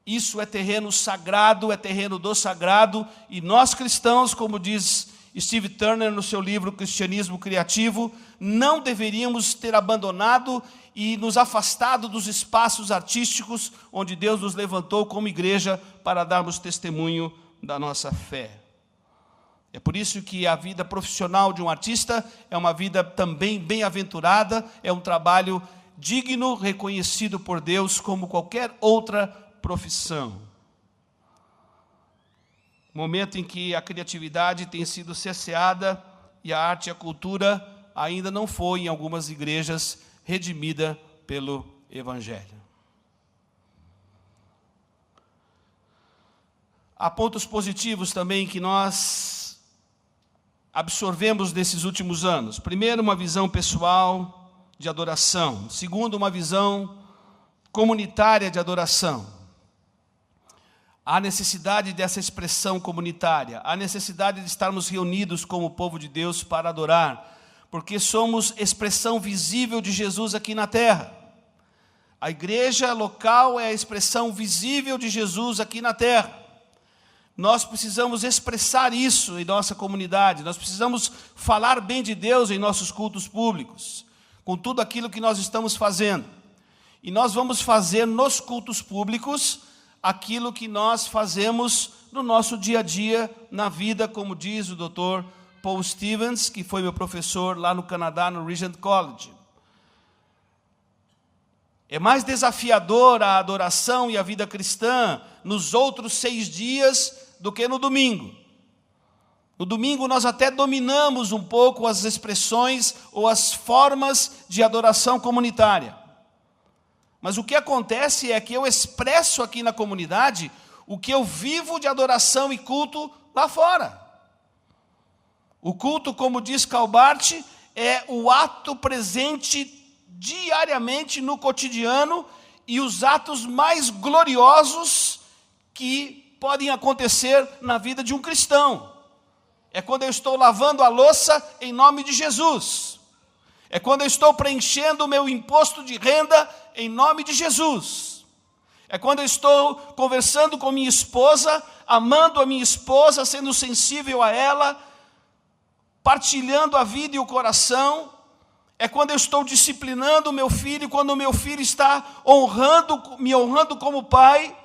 Isso é terreno sagrado, é terreno do sagrado, e nós cristãos, como diz Steve Turner no seu livro Cristianismo Criativo, não deveríamos ter abandonado e nos afastado dos espaços artísticos onde Deus nos levantou como igreja para darmos testemunho da nossa fé. É por isso que a vida profissional de um artista é uma vida também bem-aventurada, é um trabalho digno, reconhecido por Deus como qualquer outra profissão. Momento em que a criatividade tem sido cerceada e a arte e a cultura ainda não foi, em algumas igrejas, redimida pelo Evangelho. Há pontos positivos também que nós absorvemos nesses últimos anos. Primeiro, uma visão pessoal de adoração. Segundo, uma visão comunitária de adoração. Há necessidade dessa expressão comunitária. Há necessidade de estarmos reunidos como povo de Deus para adorar, porque somos expressão visível de Jesus aqui na terra. A igreja local é a expressão visível de Jesus aqui na terra. Nós precisamos expressar isso em nossa comunidade, nós precisamos falar bem de Deus em nossos cultos públicos, com tudo aquilo que nós estamos fazendo. E nós vamos fazer nos cultos públicos aquilo que nós fazemos no nosso dia a dia, na vida, como diz o Dr. Paul Stevens, que foi meu professor lá no Canadá, no Regent College. É mais desafiador a adoração e a vida cristã nos outros 6 dias do que no domingo. No domingo nós até dominamos um pouco as expressões ou as formas de adoração comunitária. Mas o que acontece é que eu expresso aqui na comunidade o que eu vivo de adoração e culto lá fora. O culto, como diz Calbart, é o ato presente diariamente no cotidiano e os atos mais gloriosos que podem acontecer na vida de um cristão. É quando eu estou lavando a louça em nome de Jesus. É quando eu estou preenchendo o meu imposto de renda em nome de Jesus. É quando eu estou conversando com minha esposa, amando a minha esposa, sendo sensível a ela, partilhando a vida e o coração. É quando eu estou disciplinando o meu filho, quando o meu filho está me honrando como pai.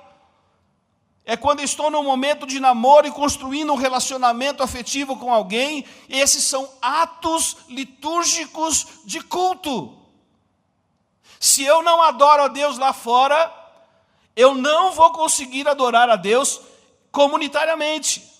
É quando eu estou num momento de namoro e construindo um relacionamento afetivo com alguém. Esses são atos litúrgicos de culto. Se eu não adoro a Deus lá fora, eu não vou conseguir adorar a Deus comunitariamente.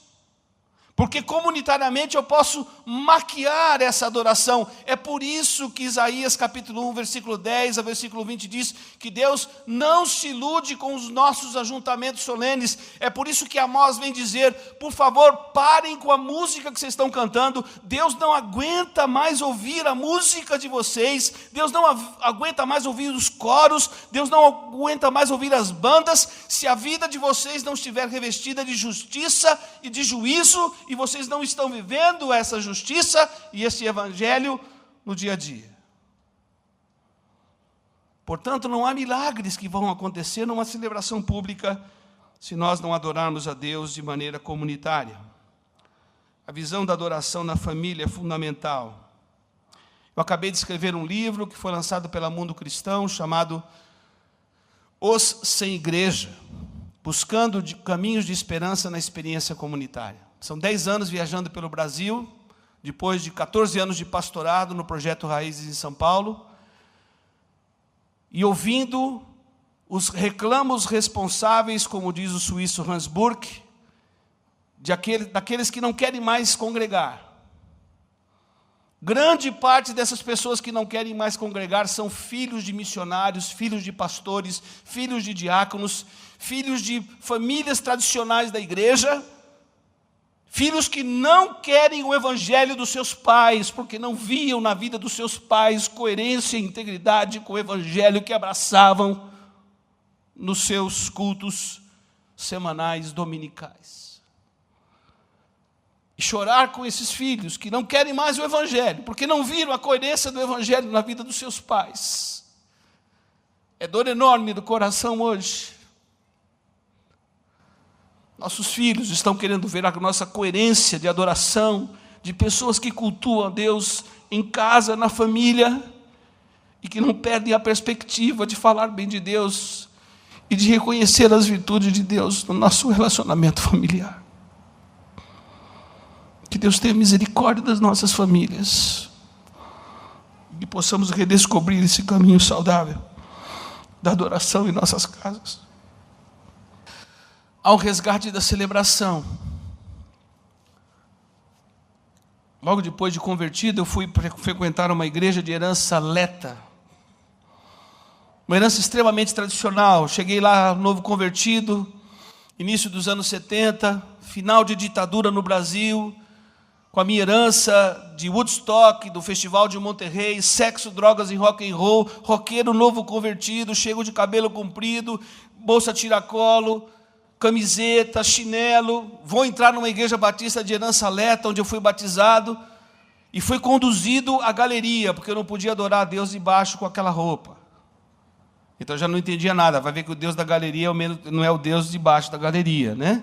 Porque comunitariamente eu posso maquiar essa adoração. É por isso que Isaías capítulo 1, versículo 10 a versículo 20 diz que Deus não se ilude com os nossos ajuntamentos solenes. É por isso que Amós vem dizer, por favor, parem com a música que vocês estão cantando. Deus não aguenta mais ouvir a música de vocês. Deus não aguenta mais ouvir os coros. Deus não aguenta mais ouvir as bandas. Se a vida de vocês não estiver revestida de justiça e de juízo, e vocês não estão vivendo essa justiça e esse evangelho no dia a dia. Portanto, não há milagres que vão acontecer numa celebração pública se nós não adorarmos a Deus de maneira comunitária. A visão da adoração na família é fundamental. Eu acabei de escrever um livro que foi lançado pela Mundo Cristão, chamado Os Sem Igreja, buscando caminhos de esperança na experiência comunitária. São 10 anos viajando pelo Brasil, depois de 14 anos de pastorado no Projeto Raízes em São Paulo, e ouvindo os reclamos responsáveis, como diz o suíço Hans Burke, daqueles que não querem mais congregar. Grande parte dessas pessoas que não querem mais congregar são filhos de missionários, filhos de pastores, filhos de diáconos, filhos de famílias tradicionais da igreja, filhos que não querem o evangelho dos seus pais, porque não viam na vida dos seus pais coerência e integridade com o evangelho que abraçavam nos seus cultos semanais, dominicais. E chorar com esses filhos que não querem mais o evangelho, porque não viram a coerência do evangelho na vida dos seus pais. É dor enorme do coração hoje. Nossos filhos estão querendo ver a nossa coerência de adoração, de pessoas que cultuam a Deus em casa, na família, e que não perdem a perspectiva de falar bem de Deus e de reconhecer as virtudes de Deus no nosso relacionamento familiar. Que Deus tenha misericórdia das nossas famílias e possamos redescobrir esse caminho saudável da adoração em nossas casas. Ao resgate da celebração. logo depois de convertido, eu fui frequentar uma igreja de herança leta. Uma herança extremamente tradicional. Cheguei lá, novo convertido, início dos anos 70, final de ditadura no Brasil, com a minha herança de Woodstock, do Festival de Monterrey, sexo, drogas e rock and roll, roqueiro novo convertido, chego de cabelo comprido, bolsa tiracolo, camiseta, chinelo. Vou entrar numa igreja batista de herança leta, onde eu fui batizado, e fui conduzido à galeria, porque eu não podia adorar a Deus debaixo com aquela roupa. Então eu já não entendia nada. Vai ver que o Deus da galeria não é o Deus debaixo da galeria, né?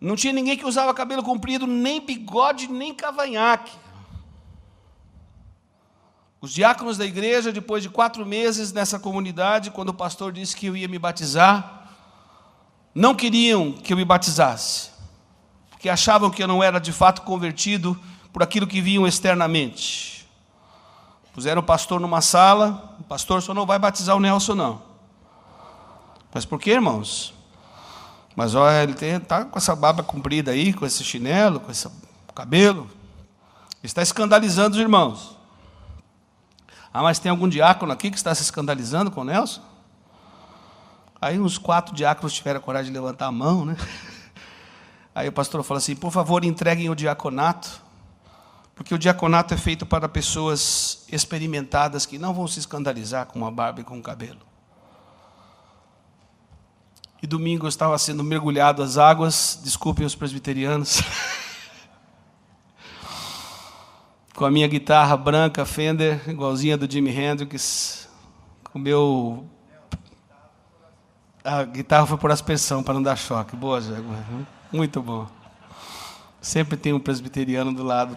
Não tinha ninguém que usava cabelo comprido, nem bigode, nem cavanhaque. Os diáconos da igreja, depois de 4 meses nessa comunidade, quando o pastor disse que eu ia me batizar, não queriam que eu me batizasse, porque achavam que eu não era de fato convertido por aquilo que viam externamente. Puseram o pastor numa sala, o pastor só não vai batizar o Nelson, não. Mas por quê, irmãos? Mas olha, ele está com essa barba comprida aí, com esse chinelo, com esse cabelo. Ele está escandalizando os irmãos. Ah, mas tem algum diácono aqui que está se escandalizando com o Nelson? Aí uns 4 diáconos tiveram a coragem de levantar a mão, né? Aí o pastor falou assim: por favor, entreguem o diaconato, porque o diaconato é feito para pessoas experimentadas que não vão se escandalizar com uma barba e com um cabelo. E domingo eu estava sendo mergulhado às águas, desculpem os presbiterianos, com a minha guitarra branca Fender, igualzinha do Jimi Hendrix, com o meu... A guitarra foi por aspersão, para não dar choque. Boa, Jaguar. Muito bom. Sempre tem um presbiteriano do lado.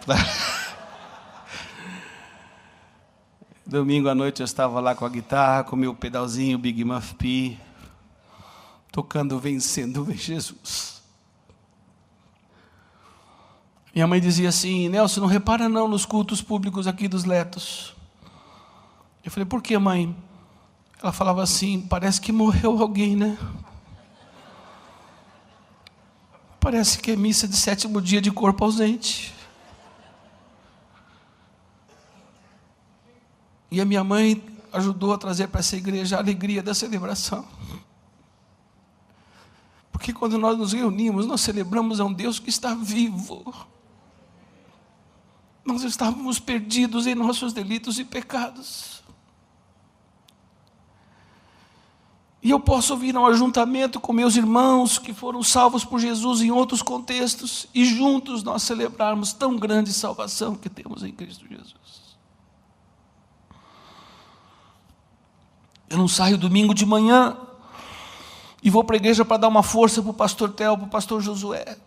Domingo à noite eu estava lá com a guitarra, com o meu pedalzinho Big Muff P, tocando Vencendo em Jesus. Minha mãe dizia assim: Nelson, não repara não nos cultos públicos aqui dos Letos. Eu falei: por que, mãe? Ela falava assim: parece que morreu alguém, né? Parece que é missa de 7º dia de corpo ausente. E a minha mãe ajudou a trazer para essa igreja a alegria da celebração. Porque quando nós nos reunimos, nós celebramos a um Deus que está vivo. Nós estávamos perdidos em nossos delitos e pecados. E eu posso vir ao ajuntamento com meus irmãos que foram salvos por Jesus em outros contextos, e juntos nós celebrarmos tão grande salvação que temos em Cristo Jesus. Eu não saio domingo de manhã e vou para a igreja para dar uma força para o pastor Theo, para o pastor Josué.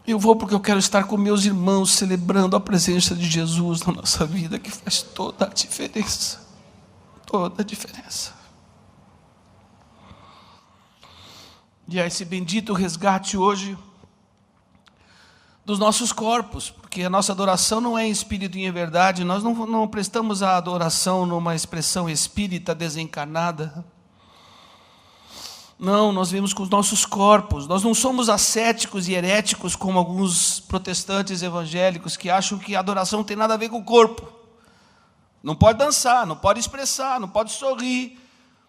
Eu vou porque eu quero estar com meus irmãos, celebrando a presença de Jesus na nossa vida, que faz toda a diferença. Toda a diferença. E a esse bendito resgate hoje dos nossos corpos, porque a nossa adoração não é em espírito e em verdade. Nós não prestamos a adoração numa expressão espírita desencarnada. Não, nós vemos com os nossos corpos. Nós não somos ascéticos e heréticos como alguns protestantes evangélicos que acham que a adoração não tem nada a ver com o corpo. Não pode dançar, não pode expressar, não pode sorrir,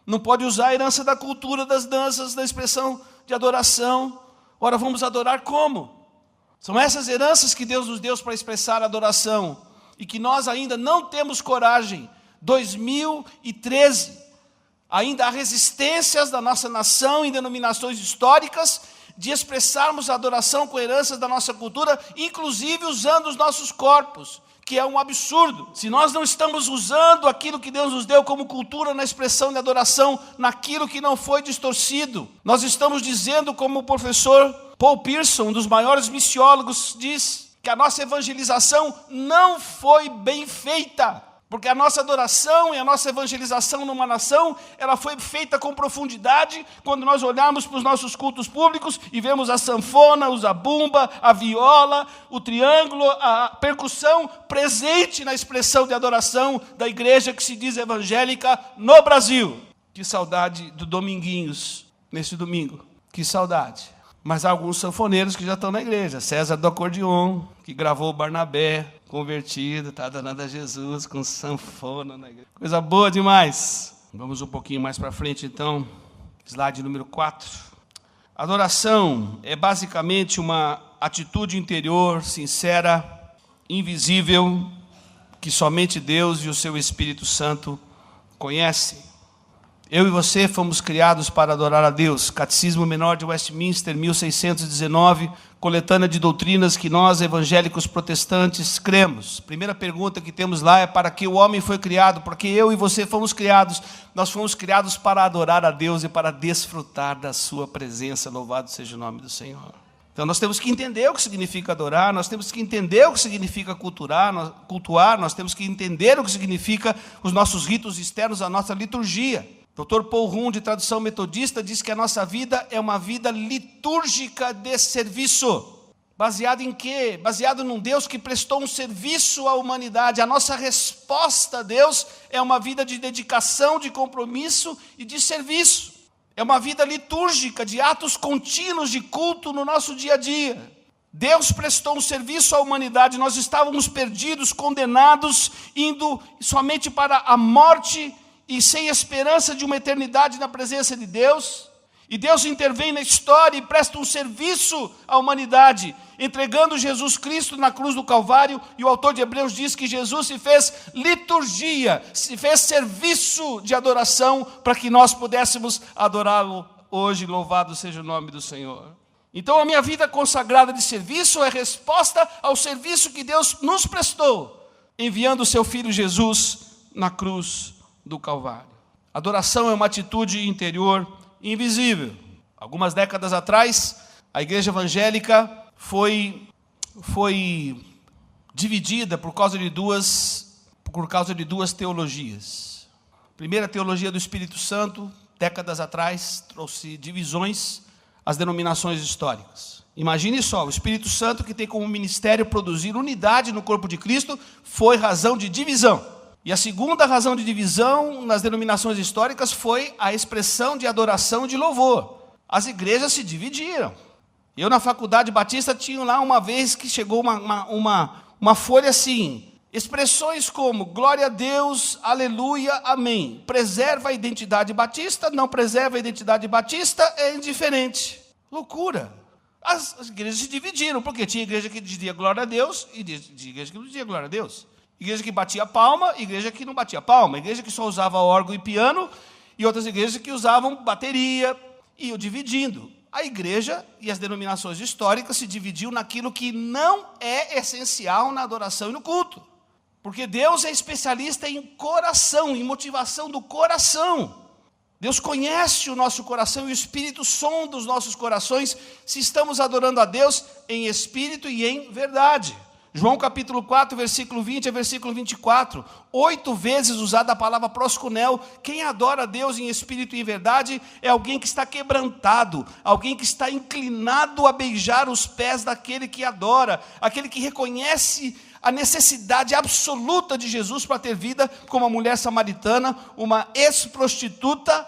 não pode usar a herança da cultura, das danças, da expressão de adoração. Ora, vamos adorar como? São essas heranças que Deus nos deu para expressar a adoração e que nós ainda não temos coragem. 2013, ainda há resistências da nossa nação em denominações históricas de expressarmos a adoração com heranças da nossa cultura, inclusive usando os nossos corpos, que é um absurdo. Se nós não estamos usando aquilo que Deus nos deu como cultura na expressão de adoração, naquilo que não foi distorcido, nós estamos dizendo, como o professor Paul Pearson, um dos maiores missiólogos, diz que a nossa evangelização não foi bem feita, porque a nossa adoração e a nossa evangelização numa nação, ela foi feita com profundidade quando nós olhamos para os nossos cultos públicos e vemos a sanfona, o zabumba, a viola, o triângulo, a percussão presente na expressão de adoração da igreja que se diz evangélica no Brasil. Que saudade do Dominguinhos, nesse domingo. Que saudade. Mas há alguns sanfoneiros que já estão na igreja. César do acordeon, que gravou o Barnabé, convertido, está danando a Jesus com sanfona na igreja. Coisa boa demais. Vamos um pouquinho mais para frente, então. Slide número 4. Adoração é basicamente uma atitude interior, sincera, invisível, que somente Deus e o seu Espírito Santo conhecem. Eu e você fomos criados para adorar a Deus. Catecismo Menor de Westminster, 1619, coletânea de doutrinas que nós, evangélicos protestantes, cremos. Primeira pergunta que temos lá é: para que o homem foi criado? Porque eu e você fomos criados. Nós fomos criados para adorar a Deus e para desfrutar da sua presença. Louvado seja o nome do Senhor. Então nós temos que entender o que significa adorar, nós temos que entender o que significa cultuar, nós temos que entender o que significa os nossos ritos externos, a nossa liturgia. Dr. Paul Rum, de tradução metodista, diz que a nossa vida é uma vida litúrgica de serviço. Baseado em quê? Baseado num Deus que prestou um serviço à humanidade. A nossa resposta a Deus é uma vida de dedicação, de compromisso e de serviço. É uma vida litúrgica, de atos contínuos de culto no nosso dia a dia. Deus prestou um serviço à humanidade. Nós estávamos perdidos, condenados, indo somente para a morte e sem esperança de uma eternidade na presença de Deus. E Deus intervém na história e presta um serviço à humanidade, entregando Jesus Cristo na cruz do Calvário. E o autor de Hebreus diz que Jesus se fez liturgia, se fez serviço de adoração para que nós pudéssemos adorá-lo hoje. Louvado seja o nome do Senhor. Então a minha vida consagrada de serviço é resposta ao serviço que Deus nos prestou, enviando o seu Filho Jesus na cruz do Calvário. Adoração é uma atitude interior invisível. Algumas décadas atrás, a igreja evangélica foi dividida por causa de duas teologias. A primeira, teologia do Espírito Santo, décadas atrás, trouxe divisões às denominações históricas. Imagine só, o Espírito Santo, que tem como ministério produzir unidade no corpo de Cristo, foi razão de divisão. E a segunda razão de divisão nas denominações históricas foi a expressão de adoração e de louvor. As igrejas se dividiram. Eu, na Faculdade Batista, tinha lá uma vez que chegou uma folha assim: expressões como glória a Deus, aleluia, amém. Preserva a identidade batista, não preserva a identidade batista, é indiferente. Loucura. As igrejas se dividiram, porque tinha igreja que dizia glória a Deus e tinha igreja que não dizia glória a Deus. Igreja que batia palma, igreja que não batia palma, igreja que só usava órgão e piano, e outras igrejas que usavam bateria, e iam dividindo. A igreja e as denominações históricas se dividiam naquilo que não é essencial na adoração e no culto. Porque Deus é especialista em coração, em motivação do coração. Deus conhece o nosso coração e o Espírito sonda os nossos corações se estamos adorando a Deus em espírito e em verdade. João capítulo 4, versículo 20 a versículo 24, 8 vezes usada a palavra proskunel. Quem adora a Deus em espírito e em verdade é alguém que está quebrantado, alguém que está inclinado a beijar os pés daquele que adora, aquele que reconhece a necessidade absoluta de Jesus para ter vida, como a mulher samaritana, uma ex-prostituta,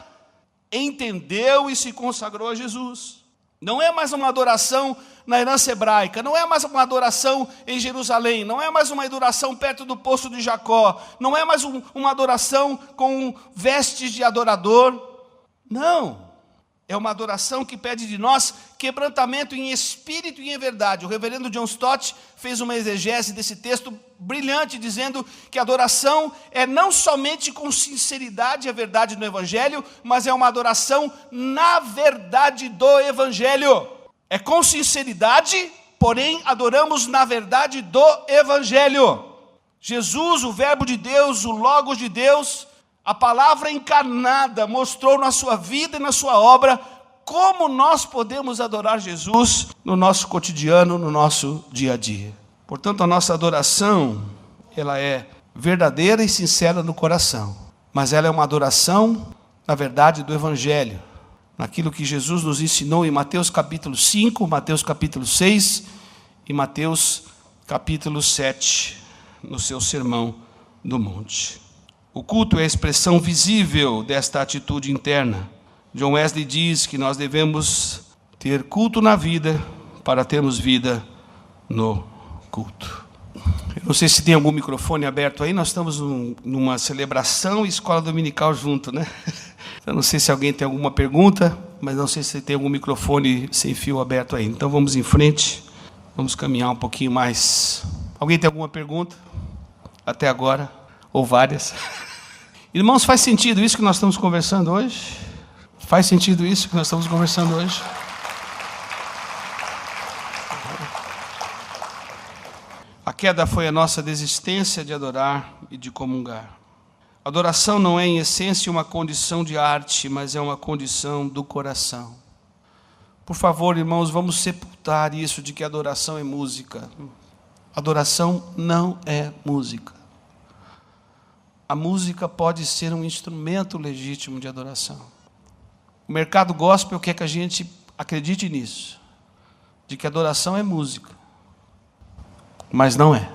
entendeu e se consagrou a Jesus. Não é mais uma adoração na herança hebraica, não é mais uma adoração em Jerusalém, não é mais uma adoração perto do poço de Jacó, não é mais uma adoração com vestes de adorador. Não, é uma adoração que pede de nós quebrantamento em espírito e em verdade. O reverendo John Stott fez uma exegese desse texto brilhante, dizendo que a adoração é não somente com sinceridade a verdade do Evangelho, mas é uma adoração na verdade do Evangelho. É com sinceridade, porém adoramos na verdade do Evangelho. Jesus, o Verbo de Deus, o Logos de Deus, a palavra encarnada, mostrou na sua vida e na sua obra como nós podemos adorar Jesus no nosso cotidiano, no nosso dia a dia. Portanto, a nossa adoração, ela é verdadeira e sincera no coração, mas ela é uma adoração na verdade do Evangelho, naquilo que Jesus nos ensinou em Mateus capítulo 5, Mateus capítulo 6 e Mateus capítulo 7, no seu Sermão do Monte. O culto é a expressão visível desta atitude interna. John Wesley diz que nós devemos ter culto na vida para termos vida no culto. Eu não sei se tem algum microfone aberto aí, nós estamos numa celebração e escola dominical junto, né? Eu não sei se alguém tem alguma pergunta, mas não sei se tem algum microfone sem fio aberto aí. Então vamos em frente, vamos caminhar um pouquinho mais. Alguém tem alguma pergunta? Até agora, ou várias? Irmãos, faz sentido isso que nós estamos conversando hoje? Faz sentido isso que nós estamos conversando hoje? A queda foi a nossa desistência de adorar e de comungar. Adoração não é, em essência, uma condição de arte, mas é uma condição do coração. Por favor, irmãos, vamos sepultar isso de que adoração é música. Adoração não é música. A música pode ser um instrumento legítimo de adoração. O mercado gospel quer que a gente acredite nisso, de que adoração é música, mas não é.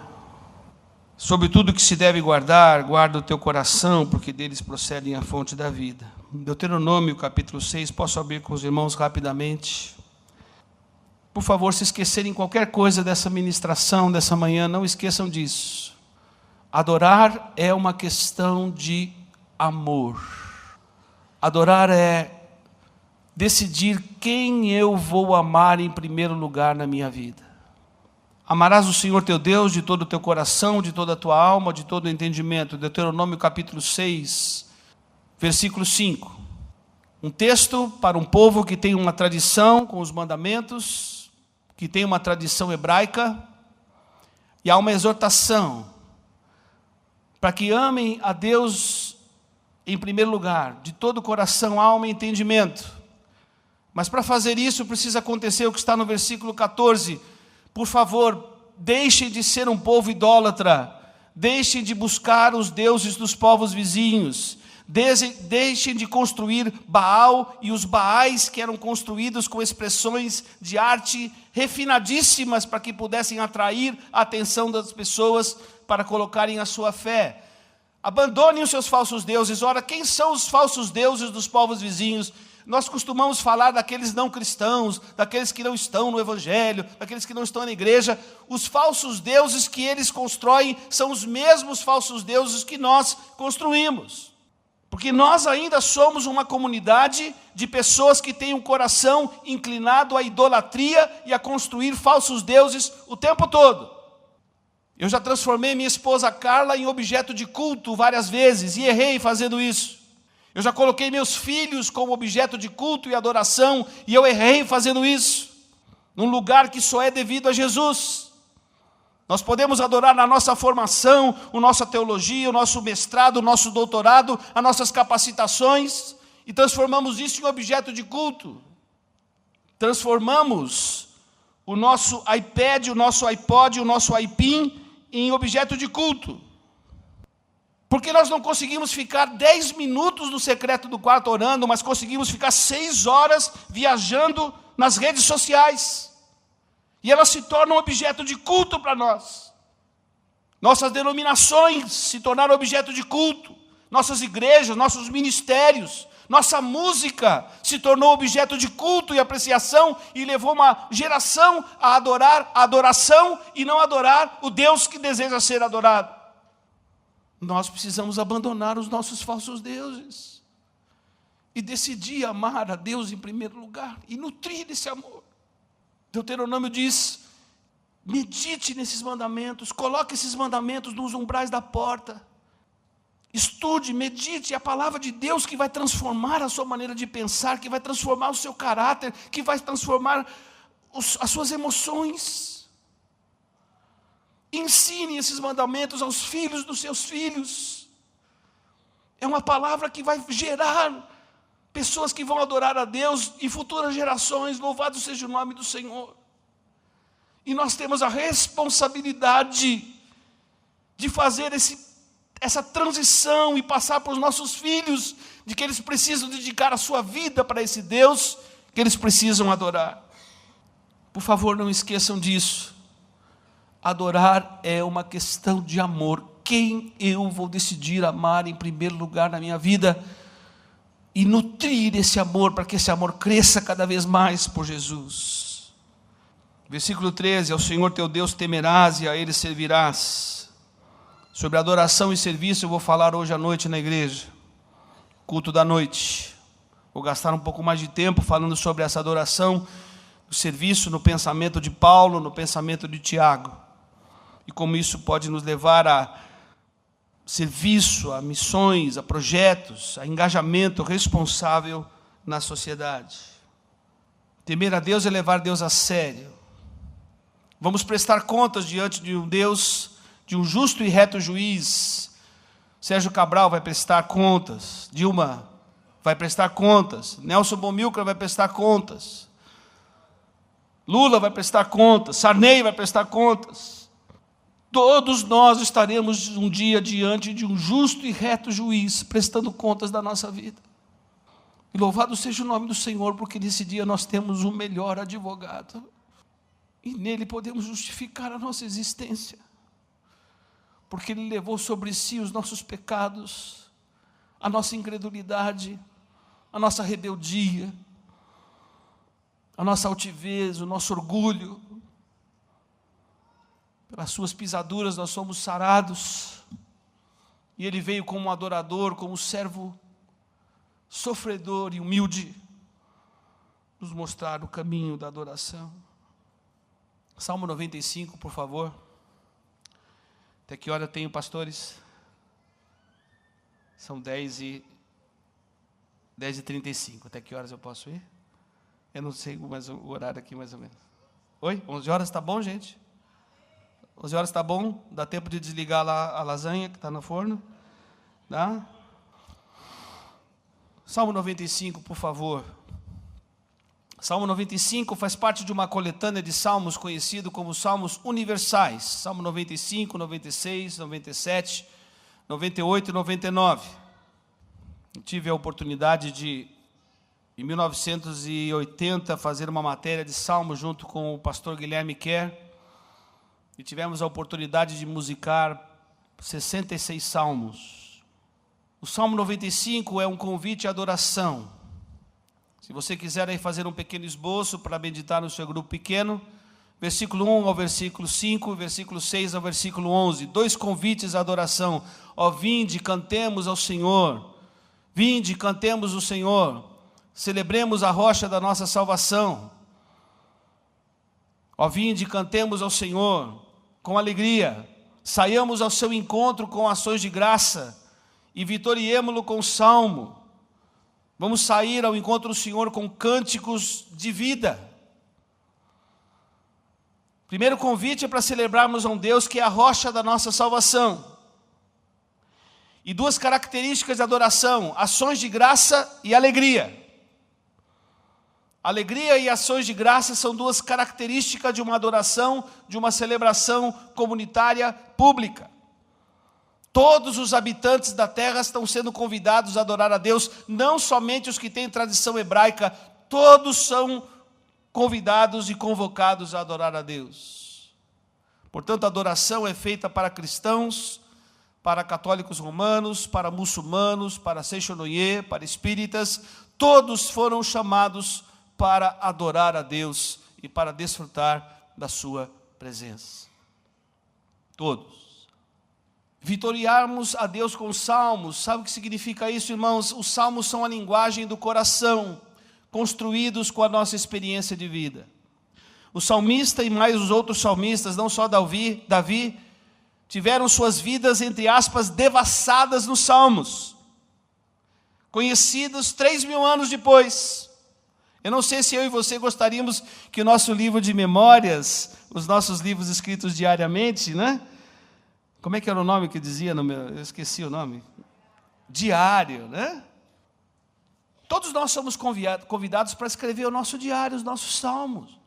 Sobre tudo que se deve guardar, guarda o teu coração, porque deles procedem a fonte da vida. Deuteronômio, capítulo 6, posso abrir com os irmãos rapidamente? Por favor, se esquecerem qualquer coisa dessa ministração, dessa manhã, não esqueçam disso. Adorar é uma questão de amor. Adorar é decidir quem eu vou amar em primeiro lugar na minha vida. Amarás o Senhor teu Deus de todo o teu coração, de toda a tua alma, de todo o entendimento. Deuteronômio capítulo 6, versículo 5. Um texto para um povo que tem uma tradição com os mandamentos, que tem uma tradição hebraica, e há uma exortação para que amem a Deus em primeiro lugar, de todo o coração, alma e entendimento. Mas para fazer isso precisa acontecer o que está no versículo 14. Por favor, deixem de ser um povo idólatra, deixem de buscar os deuses dos povos vizinhos, deixem de construir Baal e os Baais que eram construídos com expressões de arte refinadíssimas para que pudessem atrair a atenção das pessoas para colocarem a sua fé. Abandonem os seus falsos deuses. Ora, quem são os falsos deuses dos povos vizinhos? Nós costumamos falar daqueles não cristãos, daqueles que não estão no Evangelho, daqueles que não estão na igreja. Os falsos deuses que eles constroem são os mesmos falsos deuses que nós construímos. Porque nós ainda somos uma comunidade de pessoas que têm um coração inclinado à idolatria e a construir falsos deuses o tempo todo. Eu já transformei minha esposa Carla em objeto de culto várias vezes e errei fazendo isso. Eu já coloquei meus filhos como objeto de culto e adoração, e eu errei fazendo isso, num lugar que só é devido a Jesus. Nós podemos adorar na nossa formação, a nossa teologia, o nosso mestrado, o nosso doutorado, as nossas capacitações, e transformamos isso em objeto de culto. Transformamos o nosso iPad, o nosso iPod, o nosso iPin em objeto de culto. Porque nós não conseguimos ficar 10 minutos no secreto do quarto orando, mas conseguimos ficar 6 horas viajando nas redes sociais. E elas se tornam objeto de culto para nós. Nossas denominações se tornaram objeto de culto. Nossas igrejas, nossos ministérios, nossa música se tornou objeto de culto e apreciação e levou uma geração a adorar a adoração e não adorar o Deus que deseja ser adorado. Nós precisamos abandonar os nossos falsos deuses e decidir amar a Deus em primeiro lugar e nutrir esse amor. Deuteronômio diz: medite nesses mandamentos, coloque esses mandamentos nos umbrais da porta, estude, medite, é a palavra de Deus que vai transformar a sua maneira de pensar, que vai transformar o seu caráter, que vai transformar as suas emoções. Ensine esses mandamentos aos filhos dos seus filhos. É uma palavra que vai gerar pessoas que vão adorar a Deus e futuras gerações. Louvado seja o nome do Senhor. E nós temos a responsabilidade de fazer essa transição e passar para os nossos filhos de que eles precisam dedicar a sua vida para esse Deus que eles precisam adorar. Por favor, não esqueçam disso. Adorar é uma questão de amor. Quem eu vou decidir amar em primeiro lugar na minha vida? e nutrir esse amor, para que esse amor cresça cada vez mais por Jesus. Versículo 13, ao Senhor teu Deus temerás e a Ele servirás. Sobre adoração e serviço eu vou falar hoje à noite na igreja, culto da noite. Vou gastar um pouco mais de tempo falando sobre essa adoração, o serviço no pensamento de Paulo, no pensamento de Tiago, e como isso pode nos levar a serviço, a missões, a projetos, a engajamento responsável na sociedade. Temer a Deus é levar Deus a sério. Vamos prestar contas diante de um Deus, de um justo e reto juiz. Sérgio Cabral vai prestar contas, Dilma vai prestar contas, Nelson Bomilcar vai prestar contas, Lula vai prestar contas, Sarney vai prestar contas. Todos nós estaremos um dia diante de um justo e reto juiz, prestando contas da nossa vida. E louvado seja o nome do Senhor, porque nesse dia nós temos o melhor advogado. E nele podemos justificar a nossa existência. Porque ele levou sobre si os nossos pecados, a nossa incredulidade, a nossa rebeldia, a nossa altivez, o nosso orgulho. Pelas suas pisaduras nós somos sarados. E ele veio como um adorador, como um servo sofredor e humilde, nos mostrar o caminho da adoração. Salmo 95, por favor. Até que hora eu tenho, pastores? São 10h35. Até que horas eu posso ir? Eu não sei mais o horário aqui, mais ou menos. Oi? 11 horas, está bom, gente? 11 horas está bom? Dá tempo de desligar lá a lasanha que está no forno? Dá? Salmo 95, por favor. Salmo 95 faz parte de uma coletânea de salmos conhecido como salmos universais. Salmo 95, 96, 97, 98 e 99. Eu tive a oportunidade de, em 1980, fazer uma matéria de salmos junto com o pastor Guilherme Kerr. E tivemos a oportunidade de musicar 66 salmos. O Salmo 95 é um convite à adoração. Se você quiser aí fazer um pequeno esboço para meditar no seu grupo pequeno, versículo 1 ao versículo 5, versículo 6 ao versículo 11, 2 convites à adoração. Ó, vinde, cantemos ao Senhor. Vinde, cantemos o Senhor. Celebremos a rocha da nossa salvação. Ó, vinde, cantemos ao Senhor com alegria. Saiamos ao seu encontro com ações de graça e vitoriemo-lo com salmo. Vamos sair ao encontro do Senhor com cânticos de vida. Primeiro convite é para celebrarmos a um Deus que é a rocha da nossa salvação. E 2 características de adoração: ações de graça e alegria. Alegria e ações de graça são 2 características de uma adoração, de uma celebração comunitária pública. Todos os habitantes da terra estão sendo convidados a adorar a Deus, não somente os que têm tradição hebraica, todos são convidados e convocados a adorar a Deus. Portanto, a adoração é feita para cristãos, para católicos romanos, para muçulmanos, para seixonoye, para espíritas. Todos foram chamados para adorar a Deus e para desfrutar da sua presença. Todos. Vitoriarmos a Deus com salmos, sabe o que significa isso, irmãos? Os salmos são a linguagem do coração, construídos com a nossa experiência de vida. O salmista e mais os outros salmistas, não só Davi, tiveram suas vidas, entre aspas, devassadas nos salmos, conhecidos 3.000 anos depois. Eu não sei se eu e você gostaríamos que o nosso livro de memórias, os nossos livros escritos diariamente, né? Como é que era o nome que dizia no meu? Eu esqueci o nome. Diário, né? Todos nós somos convidados para escrever o nosso diário, os nossos salmos.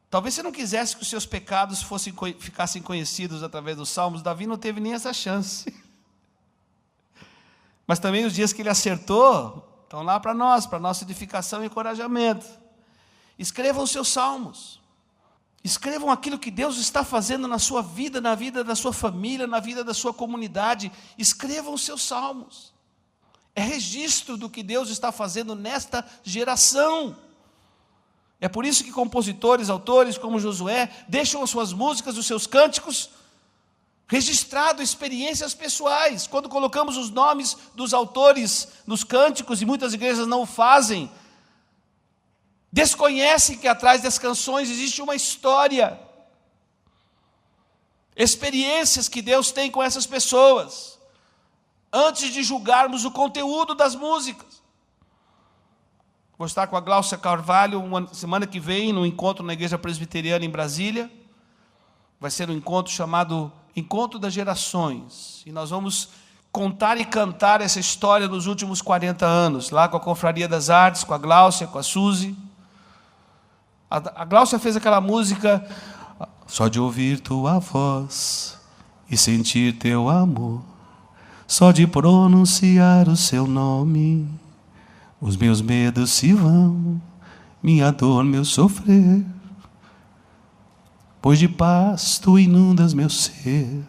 Talvez você não quisesse que os seus pecados ficassem conhecidos através dos salmos. Davi não teve nem essa chance. Mas também os dias que ele acertou estão lá para nós, para nossa edificação e encorajamento. Escrevam os seus salmos. Escrevam aquilo que Deus está fazendo na sua vida, na vida da sua família, na vida da sua comunidade. Escrevam os seus salmos. É registro do que Deus está fazendo nesta geração. É por isso que compositores, autores como Josué, deixam as suas músicas, os seus cânticos, registrado experiências pessoais. Quando colocamos os nomes dos autores nos cânticos, e muitas igrejas não o fazem, desconhecem que atrás das canções existe uma história, experiências que Deus tem com essas pessoas, antes de julgarmos o conteúdo das músicas. Vou estar com a Gláucia Carvalho semana que vem, no encontro na Igreja Presbiteriana em Brasília. Vai ser um encontro chamado Encontro das Gerações. E nós vamos contar e cantar essa história dos últimos 40 anos, lá com a Confraria das Artes, com a Gláucia, com a Suzy. A Gláucia fez aquela música, só de ouvir tua voz e sentir teu amor, só de pronunciar o seu nome, os meus medos se vão, minha dor, meu sofrer, pois de paz tu inundas meu ser.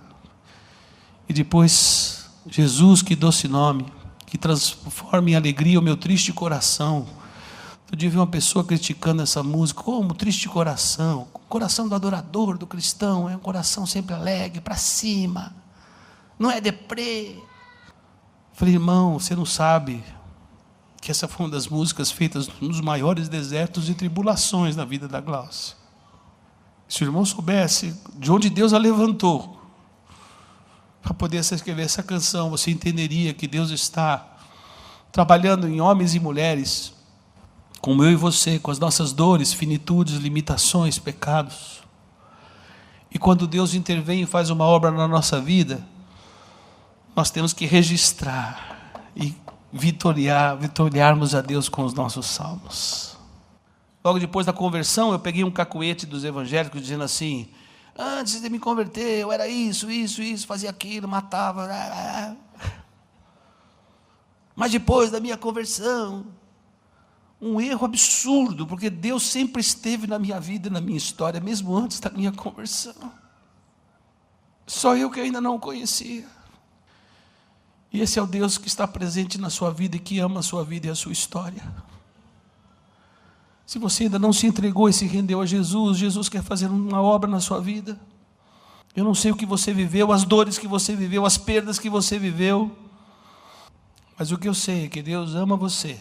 E depois, Jesus, que doce nome, que transforma em alegria o meu triste coração. Eu vi uma pessoa criticando essa música, como triste coração. O coração do adorador, do cristão, é um coração sempre alegre, para cima, não é deprê. Falei, irmão, você não sabe que essa foi uma das músicas feitas nos maiores desertos e tribulações da vida da Gláucia. Se o irmão soubesse de onde Deus a levantou para poder escrever essa canção, você entenderia que Deus está trabalhando em homens e mulheres como eu e você, com as nossas dores, finitudes, limitações, pecados. E quando Deus intervém e faz uma obra na nossa vida, nós temos que registrar e vitoriarmos a Deus com os nossos salmos. Logo depois da conversão, eu peguei um cacuete dos evangélicos dizendo assim, antes de me converter, eu era isso, fazia aquilo, matava. Mas depois da minha conversão, um erro absurdo, porque Deus sempre esteve na minha vida e na minha história, mesmo antes da minha conversão. Só eu que ainda não o conhecia. E esse é o Deus que está presente na sua vida e que ama a sua vida e a sua história. Se você ainda não se entregou e se rendeu a Jesus, Jesus quer fazer uma obra na sua vida. Eu não sei o que você viveu, as dores que você viveu, as perdas que você viveu, mas o que eu sei é que Deus ama você.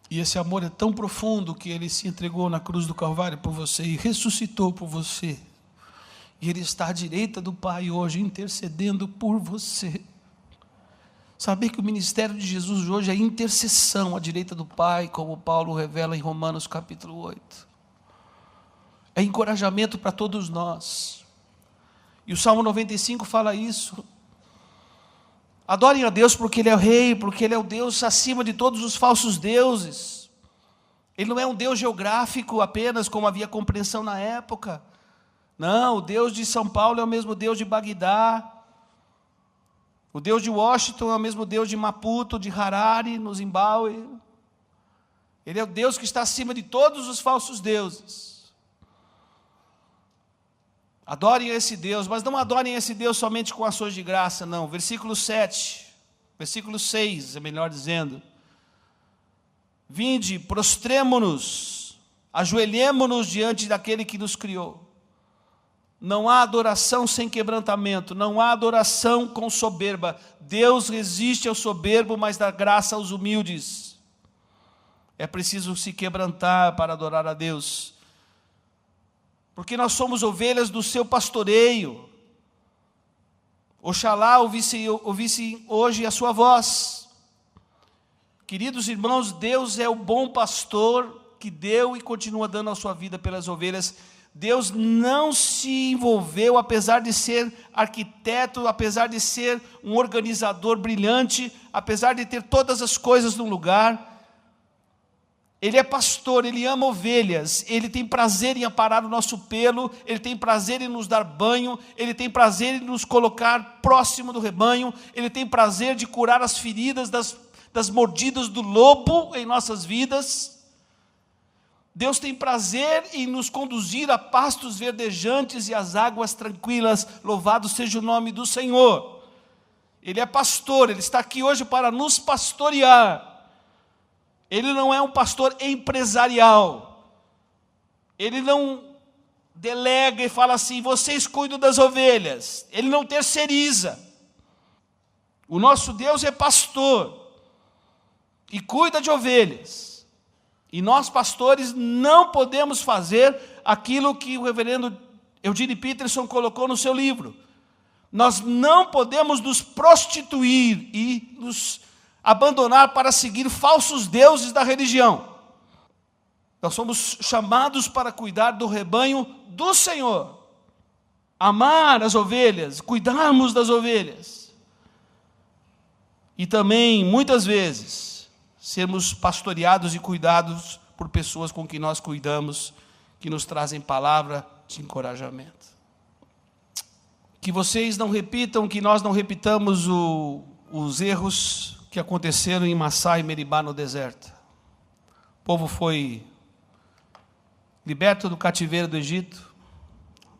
E esse amor é tão profundo que Ele se entregou na cruz do Calvário por você e ressuscitou por você. E Ele está à direita do Pai hoje, intercedendo por você. Saber que o ministério de Jesus hoje é intercessão à direita do Pai, como Paulo revela em Romanos capítulo 8. É encorajamento para todos nós. E o Salmo 95 fala isso. Adorem a Deus porque Ele é o Rei, porque Ele é o Deus acima de todos os falsos deuses. Ele não é um Deus geográfico apenas, como havia compreensão na época. Não, o Deus de São Paulo é o mesmo Deus de Bagdá. O Deus de Washington é o mesmo Deus de Maputo, de Harare, no Zimbábue. Ele é o Deus que está acima de todos os falsos deuses. Adorem esse Deus, mas não adorem esse Deus somente com ações de graça, não. Versículo 7, versículo 6, é melhor dizendo. Vinde, prostremo-nos, ajoelhemo-nos diante daquele que nos criou. Não há adoração sem quebrantamento, não há adoração com soberba. Deus resiste ao soberbo, mas dá graça aos humildes. É preciso se quebrantar para adorar a Deus. Porque nós somos ovelhas do seu pastoreio. Oxalá ouvisse hoje a sua voz. Queridos irmãos, Deus é o bom pastor que deu e continua dando a sua vida pelas ovelhas. Deus não se envolveu, apesar de ser arquiteto, apesar de ser um organizador brilhante, apesar de ter todas as coisas no lugar. Ele é pastor, Ele ama ovelhas, Ele tem prazer em aparar o nosso pelo, Ele tem prazer em nos dar banho, Ele tem prazer em nos colocar próximo do rebanho, Ele tem prazer de curar as feridas das mordidas do lobo em nossas vidas. Deus tem prazer em nos conduzir a pastos verdejantes e às águas tranquilas. Louvado seja o nome do Senhor. Ele é pastor, ele está aqui hoje para nos pastorear. Ele não é um pastor empresarial. Ele não delega e fala assim, vocês cuidam das ovelhas. Ele não terceiriza. O nosso Deus é pastor e cuida de ovelhas. E nós, pastores, não podemos fazer aquilo que o reverendo Eugene Peterson colocou no seu livro. Nós não podemos nos prostituir e nos abandonar para seguir falsos deuses da religião. Nós somos chamados para cuidar do rebanho do Senhor. Amar as ovelhas, cuidarmos das ovelhas. E também, muitas vezes, sermos pastoreados e cuidados por pessoas com quem nós cuidamos, que nos trazem palavra de encorajamento. Que vocês não repitam, que nós não repitamos os erros que aconteceram em Massá e Meribá no deserto. O povo foi liberto do cativeiro do Egito.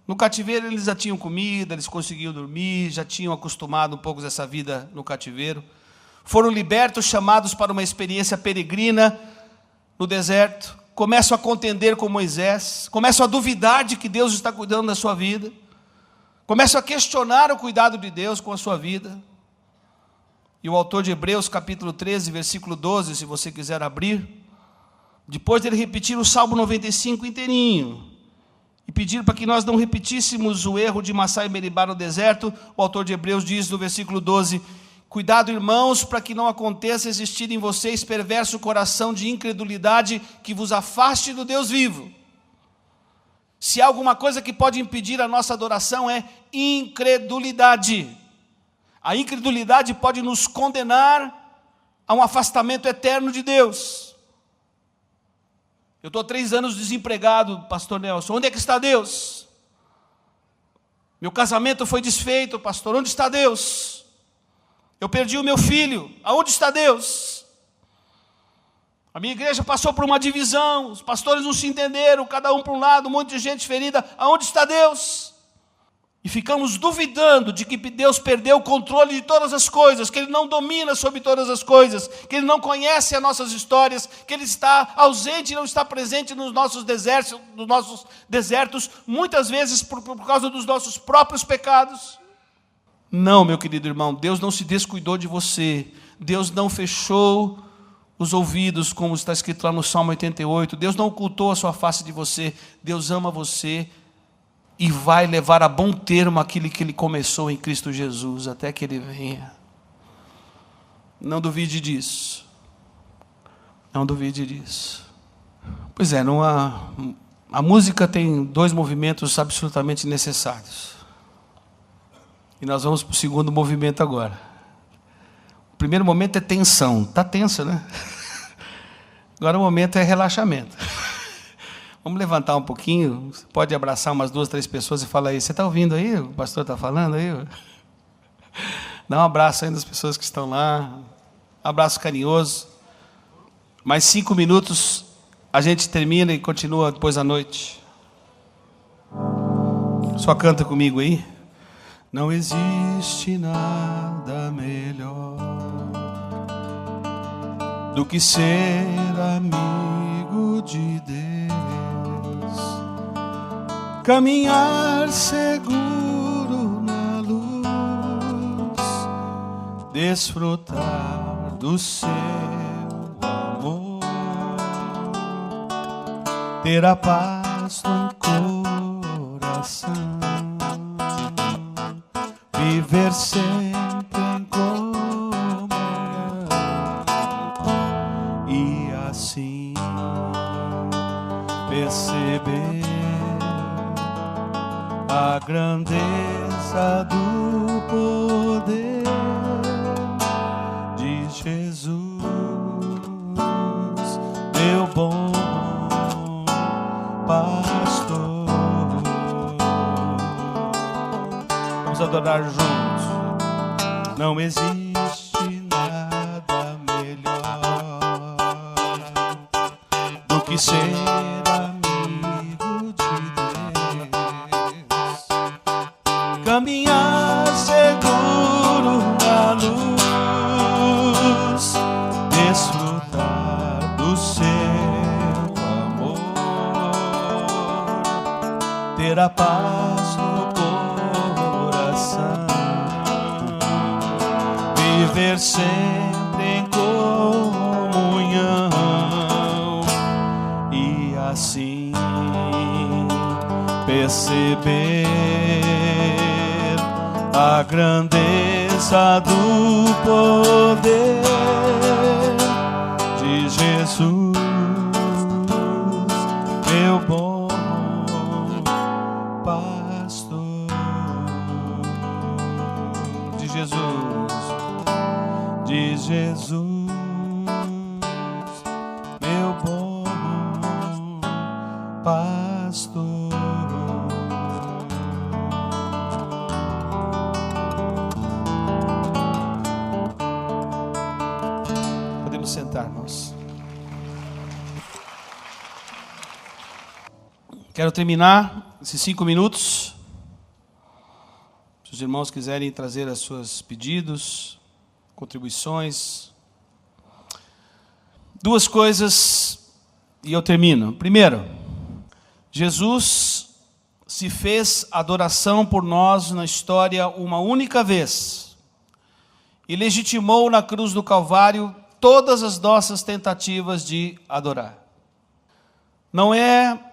No cativeiro eles já tinham comida, eles conseguiam dormir, já tinham acostumado um pouco dessa vida no cativeiro. Foram libertos, chamados para uma experiência peregrina no deserto. Começam a contender com Moisés, começam a duvidar de que Deus está cuidando da sua vida. Começam a questionar o cuidado de Deus com a sua vida. E o autor de Hebreus, capítulo 13, versículo 12, se você quiser abrir, depois dele repetir o Salmo 95 inteirinho, e pedir para que nós não repetíssemos o erro de Massá e Meribá no deserto, o autor de Hebreus diz no versículo 12, cuidado, irmãos, para que não aconteça existir em vocês perverso coração de incredulidade que vos afaste do Deus vivo. Se há alguma coisa que pode impedir a nossa adoração é incredulidade. A incredulidade pode nos condenar a um afastamento eterno de Deus. Eu estou 3 anos desempregado, pastor Nelson. Onde é que está Deus? Meu casamento foi desfeito, pastor. Onde está Deus? Eu perdi o meu filho. Aonde está Deus? A minha igreja passou por uma divisão. Os pastores não se entenderam, cada um para um lado, um monte de gente ferida. Aonde está Deus? E ficamos duvidando de que Deus perdeu o controle de todas as coisas, que Ele não domina sobre todas as coisas, que Ele não conhece as nossas histórias, que Ele está ausente e não está presente nos nossos desertos, muitas vezes por causa dos nossos próprios pecados. Não, meu querido irmão, Deus não se descuidou de você, Deus não fechou os ouvidos, como está escrito lá no Salmo 88, Deus não ocultou a sua face de você, Deus ama você, e vai levar a bom termo aquilo que Ele começou em Cristo Jesus, até que Ele venha. Não duvide disso. Não duvide disso. Pois é, a música tem 2 movimentos absolutamente necessários. E nós vamos para o segundo movimento agora. O primeiro momento é tensão. Está tenso, né? Agora o momento é relaxamento. Vamos levantar um pouquinho, você pode abraçar umas 2, 3 pessoas e falar aí, você está ouvindo aí? O pastor está falando aí? Dá um abraço aí nas pessoas que estão lá, um abraço carinhoso. Mais 5 minutos, a gente termina e continua depois à noite. Só canta comigo aí. Não existe nada melhor do que ser amigo de Deus. Caminhar seguro na luz, desfrutar do seu amor, ter a paz no coração, viver sempre em comunhão e assim perceber a grandeza do poder de Jesus, meu bom pastor. Vamos adorar juntos. Não existe nada melhor do que ser amigo de Deus. Caminhar seguro na ter a paz no coração, viver sempre em comunhão e assim perceber a grandeza do poder de Jesus, meu bom pastor. De Jesus, de Jesus, meu bom pastor. Podemos sentar, irmãos. Quero terminar esses 5 minutos. Se os irmãos quiserem trazer as suas pedidos, contribuições. 2 coisas e eu termino. Primeiro, Jesus se fez adoração por nós na história uma única vez e legitimou na cruz do Calvário todas as nossas tentativas de adorar. Não é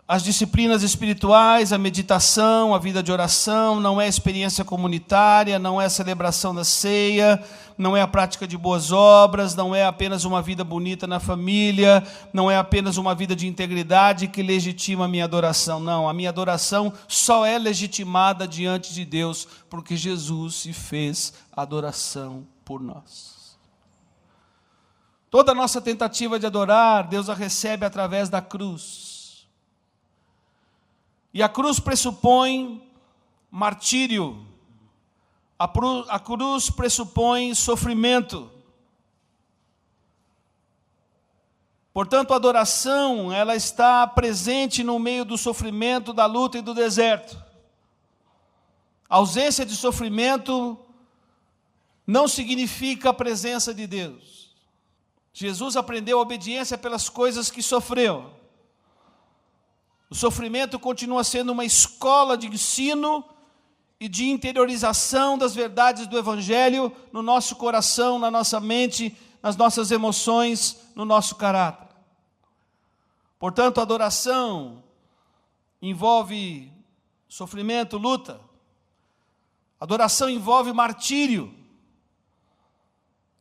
as disciplinas espirituais, a meditação, a vida de oração, não é a experiência comunitária, não é a celebração da ceia, não é a prática de boas obras, não é apenas uma vida bonita na família, não é apenas uma vida de integridade que legitima a minha adoração. Não, a minha adoração só é legitimada diante de Deus porque Jesus se fez adoração por nós. Toda a nossa tentativa de adorar, Deus a recebe através da cruz. E a cruz pressupõe martírio, a cruz pressupõe sofrimento. Portanto, a adoração, ela está presente no meio do sofrimento, da luta e do deserto. A ausência de sofrimento não significa a presença de Deus. Jesus aprendeu a obediência pelas coisas que sofreu. O sofrimento continua sendo uma escola de ensino e de interiorização das verdades do Evangelho no nosso coração, na nossa mente, nas nossas emoções, no nosso caráter. Portanto, a adoração envolve sofrimento, luta. A adoração envolve martírio.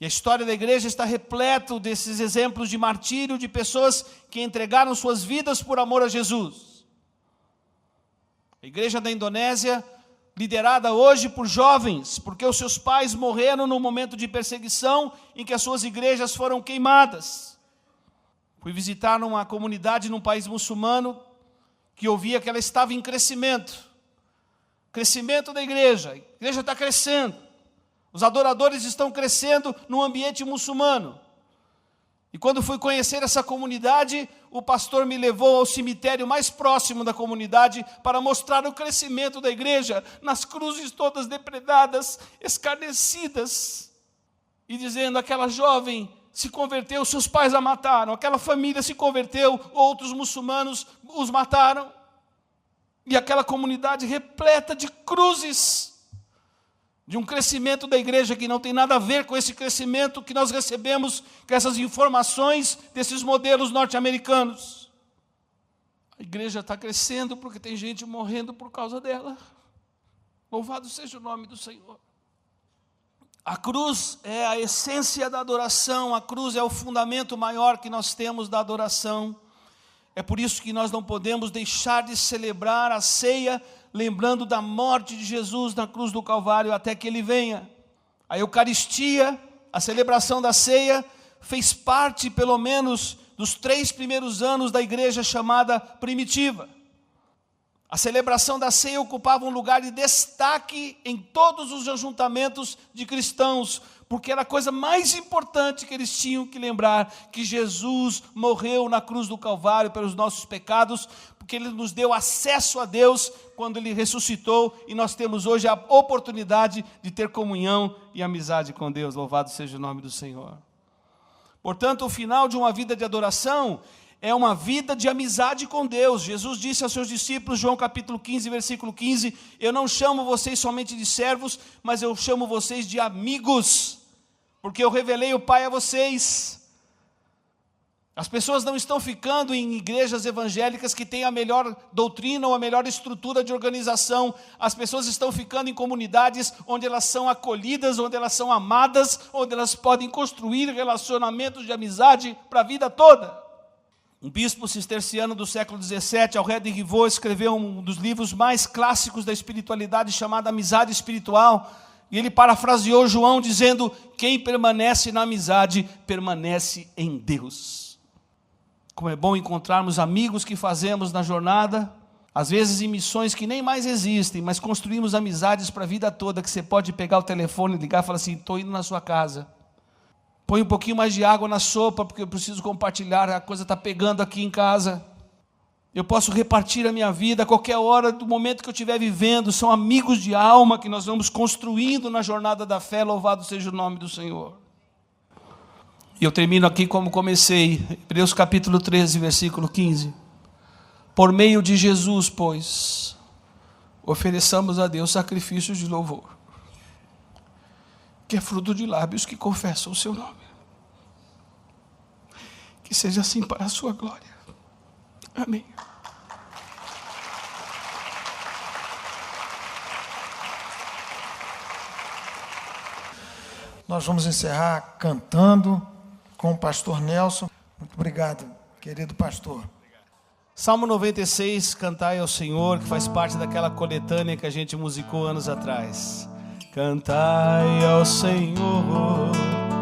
E a história da igreja está repleta desses exemplos de martírio, de pessoas que entregaram suas vidas por amor a Jesus. A igreja da Indonésia, liderada hoje por jovens, porque os seus pais morreram no momento de perseguição em que as suas igrejas foram queimadas. Fui visitar uma comunidade num país muçulmano que ouvia que ela estava em crescimento. Crescimento da igreja. A igreja está crescendo. Os adoradores estão crescendo no ambiente muçulmano. E quando fui conhecer essa comunidade, o pastor me levou ao cemitério mais próximo da comunidade para mostrar o crescimento da igreja, nas cruzes todas depredadas, escarnecidas, e dizendo: aquela jovem se converteu, seus pais a mataram, aquela família se converteu, outros muçulmanos os mataram, e aquela comunidade repleta de cruzes, de um crescimento da igreja que não tem nada a ver com esse crescimento que nós recebemos, com essas informações desses modelos norte-americanos. A igreja está crescendo porque tem gente morrendo por causa dela. Louvado seja o nome do Senhor. A cruz é a essência da adoração, a cruz é o fundamento maior que nós temos da adoração. É por isso que nós não podemos deixar de celebrar a ceia, lembrando da morte de Jesus na cruz do Calvário até que Ele venha. A Eucaristia, a celebração da ceia, fez parte, pelo menos, dos 3 primeiros anos da igreja chamada primitiva. A celebração da ceia ocupava um lugar de destaque em todos os ajuntamentos de cristãos, porque era a coisa mais importante que eles tinham que lembrar, que Jesus morreu na cruz do Calvário pelos nossos pecados, porque Ele nos deu acesso a Deus quando Ele ressuscitou, e nós temos hoje a oportunidade de ter comunhão e amizade com Deus. Louvado seja o nome do Senhor. Portanto, o final de uma vida de adoração é uma vida de amizade com Deus. Jesus disse aos seus discípulos, João capítulo 15, versículo 15, eu não chamo vocês somente de servos, mas eu chamo vocês de amigos, porque eu revelei o Pai a vocês. As pessoas não estão ficando em igrejas evangélicas que têm a melhor doutrina ou a melhor estrutura de organização. As pessoas estão ficando em comunidades onde elas são acolhidas, onde elas são amadas, onde elas podem construir relacionamentos de amizade para a vida toda. Um bispo cisterciano do século XVII, Henri de Rivaux, escreveu um dos livros mais clássicos da espiritualidade, chamado Amizade Espiritual, e ele parafraseou João dizendo, quem permanece na amizade, permanece em Deus. Como é bom encontrarmos amigos que fazemos na jornada, às vezes em missões que nem mais existem, mas construímos amizades para a vida toda, que você pode pegar o telefone, ligar e falar assim, estou indo na sua casa. Põe um pouquinho mais de água na sopa, porque eu preciso compartilhar, a coisa está pegando aqui em casa. Eu posso repartir a minha vida a qualquer hora do momento que eu estiver vivendo. São amigos de alma que nós vamos construindo na jornada da fé, louvado seja o nome do Senhor. E eu termino aqui como comecei, Hebreus capítulo 13, versículo 15. Por meio de Jesus, pois, ofereçamos a Deus sacrifícios de louvor, que é fruto de lábios que confessam o seu nome. Que seja assim para a sua glória. Amém. Nós vamos encerrar cantando com o pastor Nelson. Muito obrigado, querido pastor. Salmo 96, Cantai ao Senhor, que faz parte daquela coletânea que a gente musicou anos atrás. Cantai ao Senhor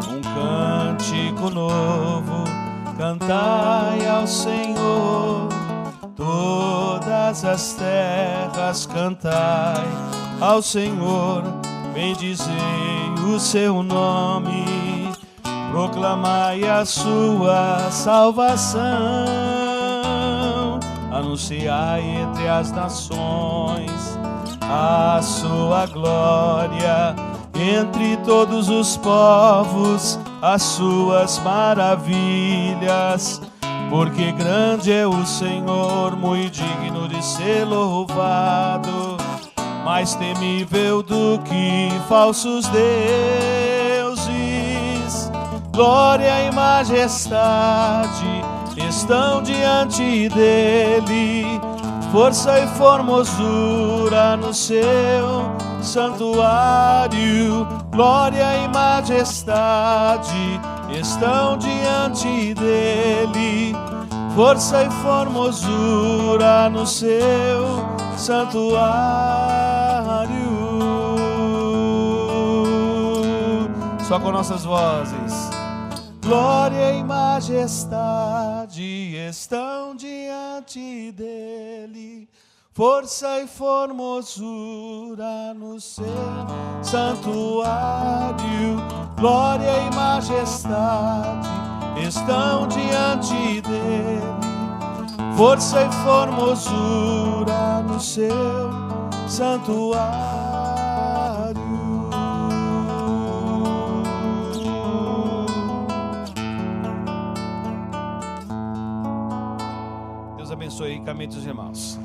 um cântico novo, cantai ao Senhor todas as terras, cantai ao Senhor, bendizei o seu nome, proclamai a sua salvação, anunciai entre as nações a sua glória, entre todos os povos as suas maravilhas, porque grande é o Senhor, muito digno de ser louvado, mais temível do que falsos deuses. Glória e majestade estão diante dele, força e formosura no seu santuário. Glória e majestade estão diante dele, força e formosura no seu santuário. Só com nossas vozes. Glória e majestade estão diante dele, força e formosura no seu santuário. Glória e majestade estão diante dele, força e formosura no seu santuário. Deus abençoe ricamente os irmãos.